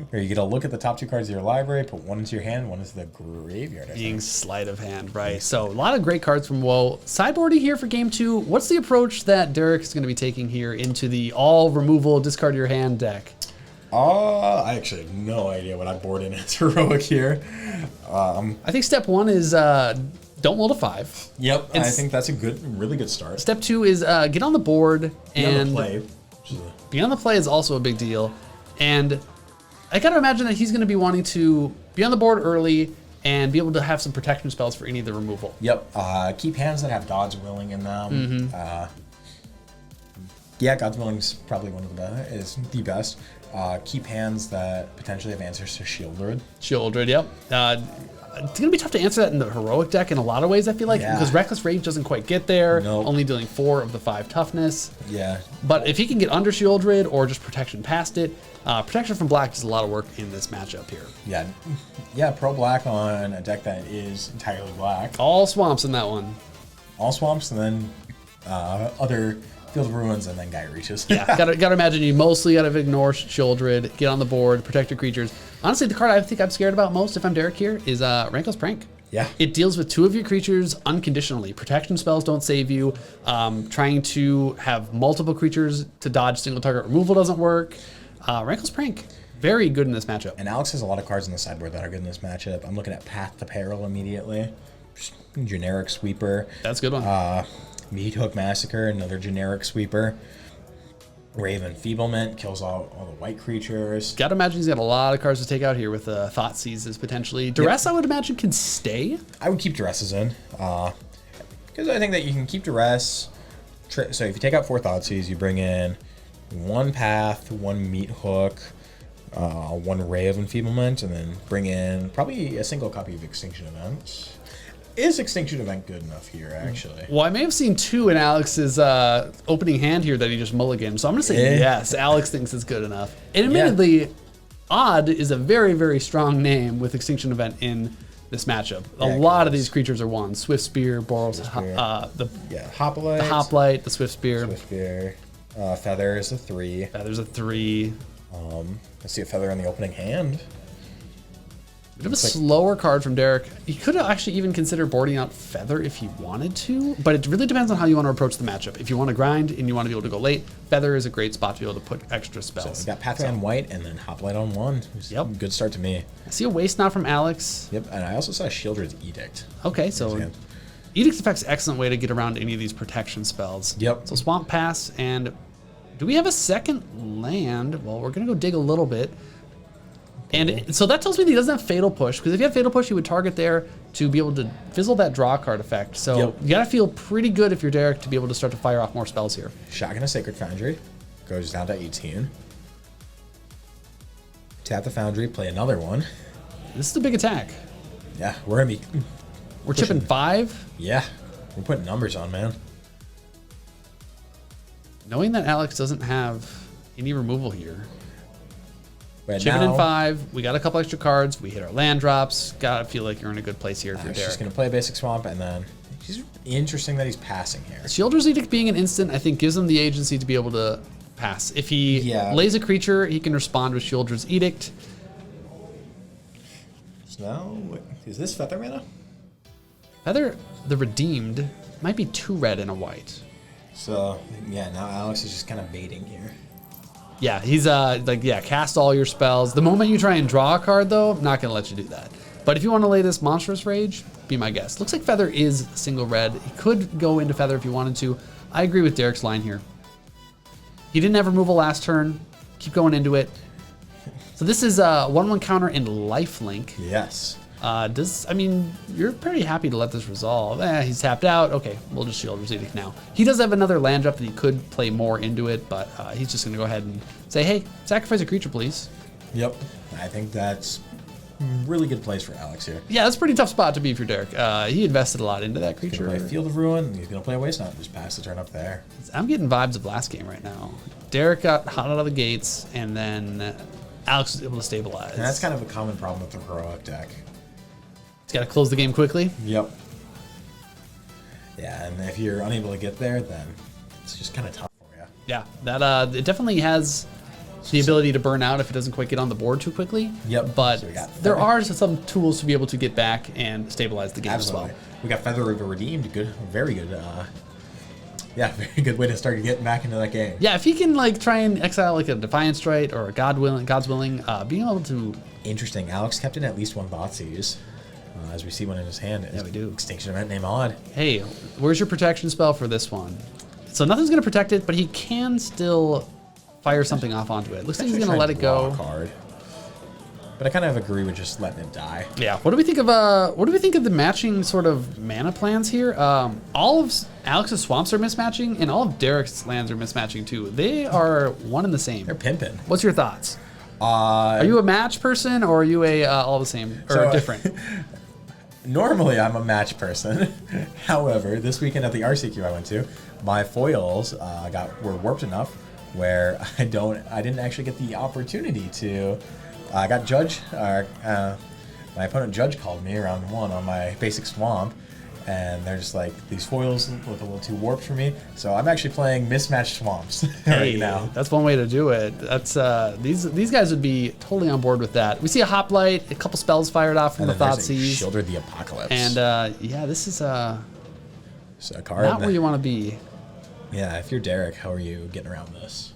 where you get a look at the top 2 cards of your library, put 1 into your hand, 1 into the graveyard. I Being think. sleight of hand, right? So a lot of great cards from Woe. Sideboarding here for game 2. What's the approach that Derek's going to be taking here into the all removal, discard your hand deck? I actually have no idea what I board in as heroic here. I think step 1 is don't mull to 5. Yep, I It's- think that's a really good start. Step 2 is get on the board Be on and the play. Which is a- be on the play is also a big deal. And I gotta imagine that he's gonna be wanting to be on the board early and be able to have some protection spells for any of the removal. Yep, keep hands that have God's Willing in them. Yeah, God's Willing is probably one of the best. Is the best. Keep hands that potentially have answers to Shieldred. Shieldred, yep. It's gonna be tough to answer that in the heroic deck in a lot of ways, I feel like, Yeah. because Reckless Rage doesn't quite get there, Nope. only dealing 4 of the 5 toughness. Yeah, But if he can get under Shieldred or just protection past it, protection from black does a lot of work in this matchup here. yeah. Pro black on a deck that is entirely black. All swamps in that one. All swamps, and then other Field of Ruins, and then Gaia Reaches. Yeah, gotta imagine you mostly gotta ignore Shieldred, get on the board, protect your creatures. Honestly, the card I think I'm scared about most if I'm Derek here is Rankle's Prank. Yeah. It deals with 2 of your creatures unconditionally. Protection spells don't save you. Trying to have multiple creatures to dodge single target removal doesn't work. Rankle's Prank, very good in this matchup. And Alex has a lot of cards in the sideboard that are good in this matchup. I'm looking at Path to Peril immediately. Just generic sweeper. That's a good one. Meat Hook Massacre, another generic sweeper. Raven Feeblement kills all the white creatures. Gotta imagine he's got a lot of cards to take out here with Thought Seizes potentially. Duress, I would imagine, can stay. I would keep Duresses in. Because I think that you can keep Duress. So if you take out 4 Thoughtseize, you bring in 1 Path, 1 Meat Hook, 1 Ray of Enfeeblement, and then bring in probably a single copy of Extinction Event. Is Extinction Event good enough here, actually? Well, I may have seen 2 in Alex's opening hand here that he just mulliganed, so I'm going to say yes. Alex thinks it's good enough. And admittedly, Odd is a very, very strong name with Extinction Event in this matchup. A lot of these creatures are 1. Swift Spear, Boros, Hoplite. The Hoplite, the Swift Spear. Swift Spear. Feather is a 3. There's a 3. Let's see a Feather in the opening hand. Bit of a slower card from Derek. He could actually even consider boarding out Feather if he wanted to, but it really depends on how you want to approach the matchup. If you want to grind and you want to be able to go late, Feather is a great spot to be able to put extra spells. So we got Pathway on white and then Hoplite on 1. Yep. Good start to me. I see a waste now from Alex. Yep, and I also saw Shieldred's Edict. Okay, so Edict's Effect's an excellent way to get around any of these protection spells. Yep. So Swamp Pass, and do we have a second land? Well, we're going to go dig a little bit. And so that tells me that he doesn't have Fatal Push, because if you have Fatal Push, you would target there to be able to fizzle that draw card effect. So you gotta feel pretty good if you're Derek to be able to start to fire off more spells here. Shotgun a Sacred Foundry, goes down to 18. Tap the Foundry, play another one. This is a big attack. Yeah, we're gonna be... We're chipping 5. Yeah, we're putting numbers on, man. Knowing that Alex doesn't have any removal here. But Chipping in 5. We got a couple extra cards. We hit our land drops. Gotta feel like you're in a good place here if you're He's just Derek. gonna play a basic swamp, and then it's interesting that he's passing here. Sheoldred's Edict being an instant, I think, gives him the agency to be able to pass. If he lays a creature, he can respond with Sheoldred's Edict. So now, what, is this Feather mana? Feather, the Redeemed, might be 2 red and a white. So, yeah, now Alex is just kind of baiting here. Yeah, he's cast all your spells. The moment you try and draw a card, though, I'm not going to let you do that. But if you want to lay this Monstrous Rage, be my guest. Looks like Feather is single red. He could go into Feather if he wanted to. I agree with Derek's line here. He didn't have removal last turn. Keep going into it. So this is a 1/1 counter and lifelink. Yes. You're pretty happy to let this resolve. He's tapped out. Okay, we'll just Sheoldred's Edict now. He does have another land drop that he could play more into it, but he's just going to go ahead and say, hey, sacrifice a creature, please. Yep. I think that's really good place for Alex here. Yeah, that's a pretty tough spot to be for Derek. He invested a lot into that creature. He's going to play Field of Ruin. He's going to play Waste Not. Just pass the turn up there. I'm getting vibes of last game right now. Derek got hot out of the gates, and then Alex was able to stabilize. And that's kind of a common problem with the Heroic deck. He's got to close the game quickly. Yep. Yeah, and if you're unable to get there, then it's just kind of tough for you. Yeah, that it definitely has the ability to burn out if it doesn't quite get on the board too quickly. Yep. But So there are some tools to be able to get back and stabilize the game Absolutely. as well. We got Feather of the Redeemed. Good, very good. Very good way to start getting back into that game. Yeah, if he can try and exile a Defiant Strike or a God's Willing, being able to. Interesting. Alex kept in at least 1 Thoughtseize. As we see one in his hand. Yeah, we do. Extinction Event name Odd. Hey, where's your protection spell for this one? So nothing's going to protect it, but he can still fire something off onto it. Looks like he's going to let it go. Card. But I kind of agree with just letting it die. Yeah. What do we think of the matching sort of mana plans here? All of Alex's swamps are mismatching, and all of Derek's lands are mismatching too. They are one and the same. They're pimping. What's your thoughts? Are you a match person, or are you a all the same or different? Normally, I'm a match person. However, this weekend at the RCQ I went to, my foils were warped enough where I didn't actually get the opportunity to. I got Judge. My opponent Judge called me round 1 on my basic swamp, and they're just like, these foils look a little too warped for me. So I'm actually playing Mismatched Swamps right now. That's one way to do it. That's these guys would be totally on board with that. We see a Hoplite, a couple spells fired off from And the then there's a Thoughtseize. Shoulder the Apocalypse. And yeah, this is so a card. not where you want to be. Yeah, if you're Derek, how are you getting around this?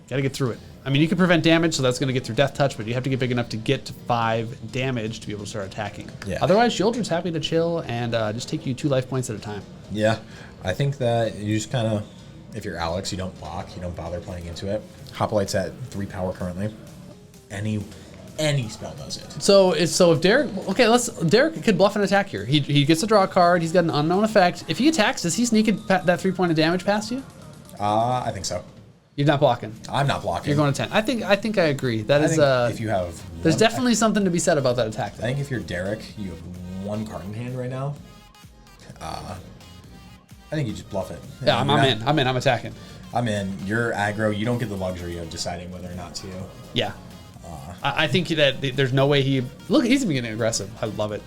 Got to get through it. I mean, you can prevent damage, so that's going to get through Death Touch, but you have to get big enough to get to 5 damage to be able to start attacking. Yeah. Otherwise, Shieldred's happy to chill and just take you 2 life points at a time. Yeah, I think that you just kind of, if you're Alex, you don't block, you don't bother playing into it. Hoplite's at 3 power currently. Any spell does it. So if Derek, okay, Derek could bluff an attack here. He gets to draw a card. He's got an unknown effect. If he attacks, does he sneak that 3 point of damage past you? I think so. You're not blocking. I'm not blocking. You're going to 10. I think I agree. That I is think if you have, there's definitely something to be said about that attack. I think if you're Derek, you have 1 card in hand right now. I think you just bluff it. Yeah, I'm in. I'm attacking. I'm in. You're aggro. You don't get the luxury of deciding whether or not to. Yeah. I think that there's no way he's even getting aggressive. I love it.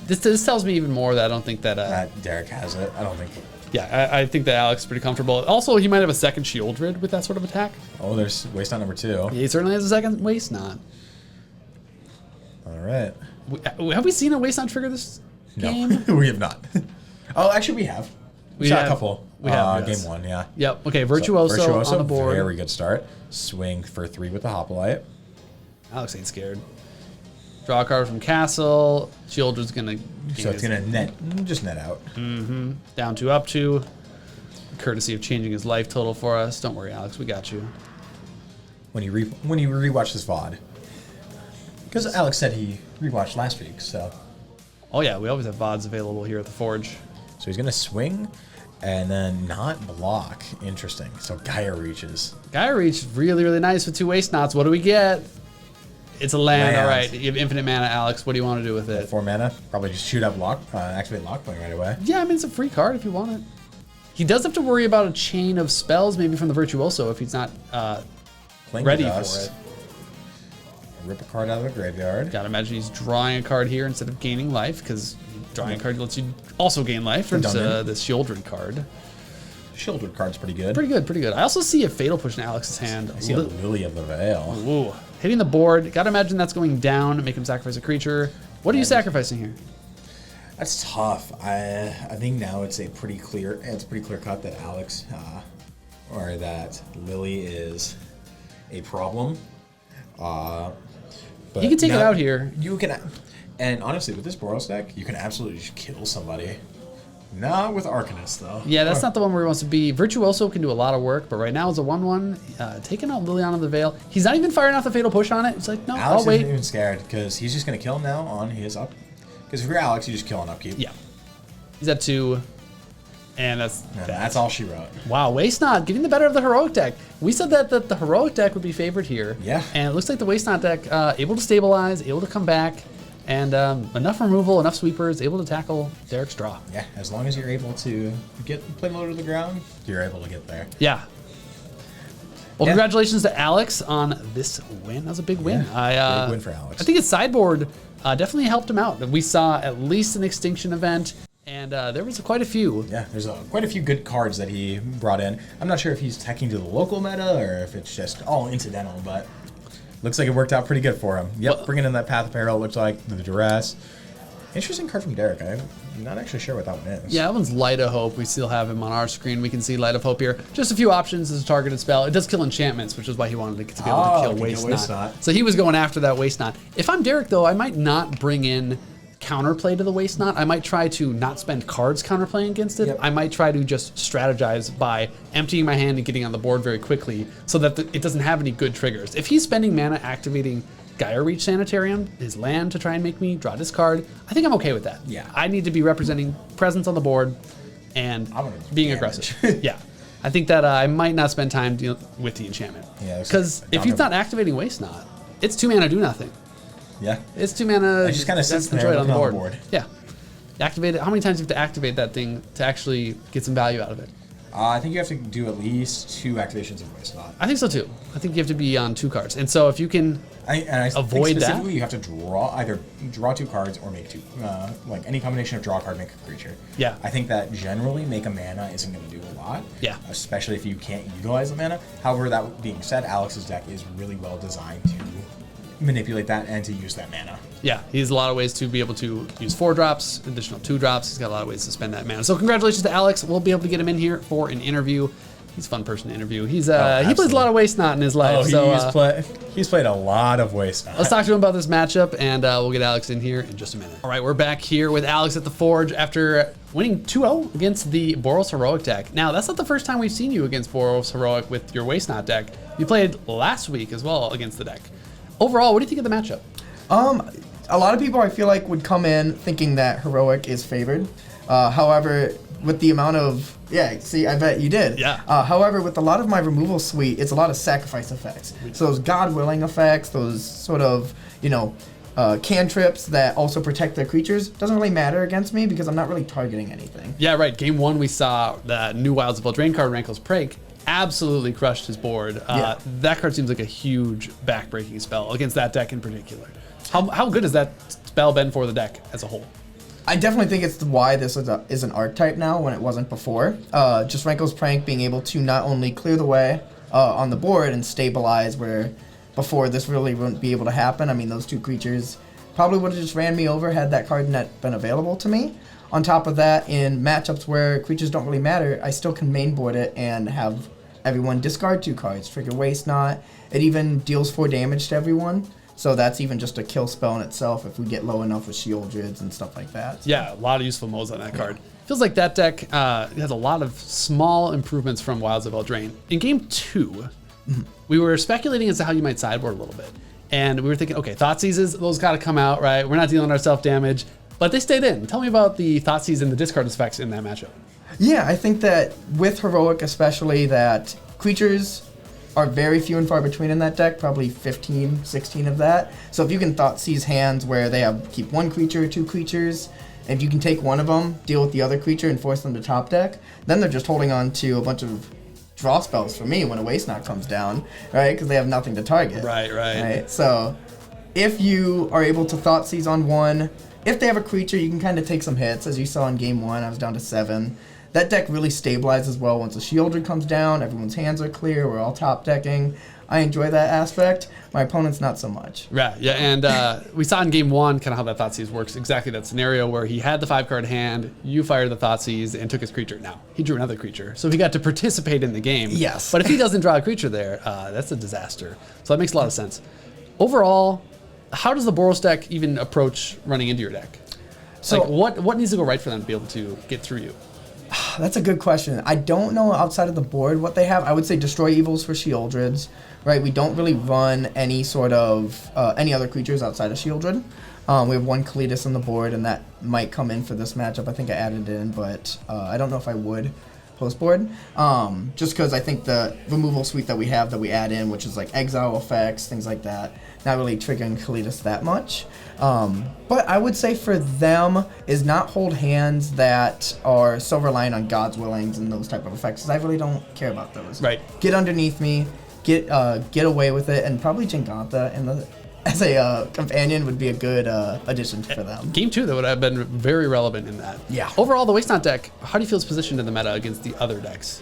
This tells me even more that I don't think that Derek has it. I don't think. Yeah, I think that Alex is pretty comfortable. Also, he might have a second Shieldred with that sort of attack. Oh, there's waste knot number 2. Yeah, he certainly has a second waste knot. All right. Have we seen a waste knot trigger this game? No, we have not. Oh, actually, we have. We saw a couple. We have, yes. Game 1, yeah. Yep. Okay, Virtuoso on the board. Very good start. Swing for 3 with the Hoplite. Alex ain't scared. Draw a card from Castle. Shieldred's gonna. So it's gonna net out. Mm-hmm. Down 2, up 2. Courtesy of changing his life total for us. Don't worry, Alex. We got you. When you rewatch this VOD, because Alex said he rewatched last week, so. Oh yeah, we always have VODs available here at the Forge. So he's gonna swing, and then not block. Interesting. So Gaia reaches. Gaia Reach, really, really nice with 2 waste knots. What do we get? It's a land. All right. You have infinite mana, Alex. What do you want to do with it? 4 mana. Probably just shoot up activate Lockpoint right away. Yeah, I mean, it's a free card if you want it. He does have to worry about a chain of spells, maybe from the Virtuoso, if he's not ready for it. Rip a card out of the graveyard. Gotta imagine he's drawing a card here instead of gaining life, because drawing a card lets you also gain life. It's this Shieldred card. Shieldred card's pretty good. Pretty good, pretty good. I also see a Fatal Push in Alex's hand. I see a Lily of the Veil. Ooh. Hitting the board. Gotta imagine that's going down, make him sacrifice a creature. What are you sacrificing here? That's tough. I think now it's pretty clear cut that Alex or that Lily is a problem. But He can take it out here. You can, and honestly, with this Boros deck, you can absolutely just kill somebody. Not with Arcanist, though. Yeah, that's not the one where he wants to be. Virtuoso can do a lot of work, but right now it's a 1/1. Taking out Liliana of the Veil. He's not even firing off the Fatal Push on it. It's like, no, Alex I'll wait. isn't even scared, because he's just going to kill him now on his up. Because if you're Alex, you just kill on upkeep. Yeah. He's at 2. And that's all she wrote. Wow, Waste Knot getting the better of the Heroic deck. We said that the Heroic deck would be favored here. Yeah. And it looks like the Waste Knot deck able to stabilize, able to come back, and enough removal, enough sweepers, able to tackle Derek's draw. Yeah, as long as you're able to get play low to the ground, you're able to get there. Yeah. Well, congratulations to Alex on this win. That was a big win. Yeah, big win for Alex. I think his sideboard definitely helped him out. We saw at least an Extinction event, and there was quite a few. Yeah, there's quite a few good cards that he brought in. I'm not sure if he's teching to the local meta or if it's just all incidental, but looks like it worked out pretty good for him. Yep, Well, bringing in that Path of Peril, looks like the Duress. Interesting card from Derek. I'm not actually sure what that one is. Yeah, that one's Light of Hope. We still have him on our screen. We can see Light of Hope here. Just a few options as a targeted spell. It does kill enchantments, which is why he wanted to be able to kill Waste Knot. So he was going after that Waste Knot. If I'm Derek, though, I might not bring in counterplay to the Waste Knot. I might try to not spend cards counterplaying against it. Yep. I might try to just strategize by emptying my hand and getting on the board very quickly so that it doesn't have any good triggers. If he's spending mana activating Gaia Reach Sanitarium, his land, to try and make me draw this card, I think I'm okay with that. Yeah. I need to be representing presence on the board and being aggressive. Yeah. I think that I might not spend time dealing with the enchantment. Yeah, Because if he's not activating Waste Knot, it's 2 mana do nothing. Yeah. It's 2 mana. It just kind of sits there enjoy it on the looking board. Yeah. Activate it. How many times do you have to activate that thing to actually get some value out of it? I think you have to do at least 2 activations of Waste Not. I think so too. I think you have to be on 2 cards. And so if you can I avoid think specifically that, you have to either draw 2 cards or make 2. Like any combination of draw a card, make a creature. Yeah. I think that generally make a mana isn't going to do a lot. Yeah. Especially if you can't utilize the mana. However, that being said, Alex's deck is really well designed to manipulate that and to use that mana. yeah, he has a lot of ways to be able to use 4 drops, additional 2 drops. He's got a lot of ways to spend that mana. So congratulations to Alex. We'll be able to get him in here for an interview. He's a fun person to interview. He's he plays a lot of Waste Not in his life. He's played a lot of Waste Not. Let's talk to him about this matchup, and we'll get Alex in here in just a minute. All right, we're back here with Alex at the Forge after winning 2-0 against the Boros Heroic deck. Now, that's not the first time we've seen you against Boros Heroic with your Waste Not deck. You played last week as well against the deck. Overall, what do you think of the matchup? A lot of people I feel like would come in thinking that Heroic is favored. However, with the amount of I bet you did. Yeah. However, with a lot of my removal suite, it's a lot of sacrifice effects. So those God willing effects, those sort of cantrips that also protect their creatures, doesn't really matter against me because I'm not really targeting anything. Yeah, right. Game 1, we saw the new Wilds of Eldraine card, Rankle's Prank, absolutely crushed his board. That card seems like a huge back-breaking spell against that deck in particular. How good has that spell been for the deck as a whole? I definitely think it's why this is an archetype now when it wasn't before. Just Rankle's Prank being able to not only clear the way on the board and stabilize where before this really wouldn't be able to happen. I mean, those 2 creatures probably would have just ran me over had that card net been available to me. On top of that, in matchups where creatures don't really matter, I still can mainboard it and have everyone discard 2 cards, trigger Waste Not. It even deals 4 damage to everyone. So that's even just a kill spell in itself if we get low enough with Sheoldreds and stuff like that. Yeah, a lot of useful modes on that card. Feels like that deck has a lot of small improvements from Wilds of Eldraine. In game 2, we were speculating as to how you might sideboard a little bit. And we were thinking, okay, Thoughtseizes, those got to come out, right? We're not dealing our self-damage. But they stayed in. Tell me about the Thoughtseize and the discard effects in that matchup. Yeah, I think that with Heroic especially, that creatures are very few and far between in that deck, probably 15, 16 of that. So if you can Thoughtseize hands where they keep 1 creature, 2 creatures, if you can take one of them, deal with the other creature, and force them to top deck, then they're just holding on to a bunch of draw spells for me when a Waste Not comes down, right? Because they have nothing to target. Right. So if you are able to Thoughtseize on one, if they have a creature, you can kind of take some hits. As you saw in game 1, I was down to 7. That deck really stabilizes well once a Sheoldred comes down, everyone's hands are clear, we're all top decking. I enjoy that aspect. My opponent's not so much. Right, yeah, and we saw in game 1 kind of how that Thoughtseize works, exactly that scenario where he had the 5-card hand, you fired the Thoughtseize and took his creature. Now, he drew another creature, so he got to participate in the game. Yes. But if he doesn't draw a creature there, that's a disaster. So that makes a lot of sense. Overall, how does the Boros deck even approach running into your deck? So what needs to go right for them to be able to get through you? That's a good question. I don't know outside of the board what they have. I would say Destroy Evils for Sheoldreds, right? We don't really run any sort of any other creatures outside of Sheoldred. We have 1 Kalitas on the board, and that might come in for this matchup. I think I added it in, but I don't know if I would post board. Just because I think the removal suite that we have that we add in, which is like exile effects, things like that, not really triggering Kalitas that much. But I would say for them is not hold hands that are so reliant on God's Willings and those type of effects, because I really don't care about those. Right. Get underneath me, get away with it, and probably Jingantha as a companion would be a good addition for them. Game 2, that would have been very relevant in that. Yeah. Overall, the Waste Not deck, how do you feel it's positioned in the meta against the other decks?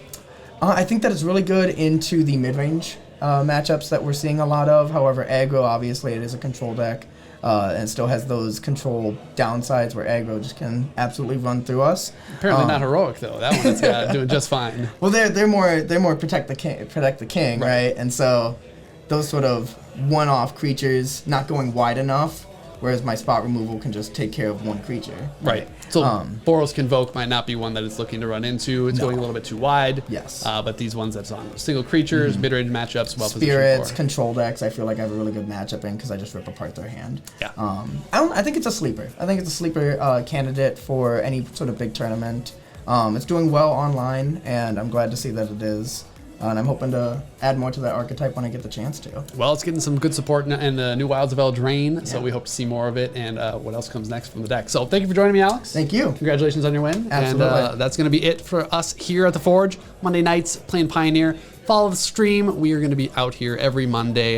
I think that it's really good into the mid-range matchups that we're seeing a lot of. However, aggro, obviously, it is a control deck. And still has those control downsides where aggro just can absolutely run through us. Apparently not heroic though. That one is doing just fine. Well, they're more protect the king, right? And so those sort of one-off creatures not going wide enough, whereas my spot removal can just take care of 1 creature. Right. So Boros Convoke might not be one that it's looking to run into. It's going a little bit too wide. Yes. But these ones that's on single creatures, mid-range matchups, well Spirits, positioned for. control decks, I feel like I have a really good matchup in because I just rip apart their hand. Yeah. I think it's a sleeper. I think it's a sleeper candidate for any sort of big tournament. It's doing well online, and I'm glad to see that it is. and I'm hoping to add more to that archetype when I get the chance to. Well, it's getting some good support in the new Wilds of Eldraine, so we hope to see more of it and what else comes next from the deck. So thank you for joining me, Alex. Thank you. Congratulations on your win. Absolutely. And that's going to be it for us here at the Forge. Monday nights playing Pioneer. Follow the stream. We are going to be out here every Monday.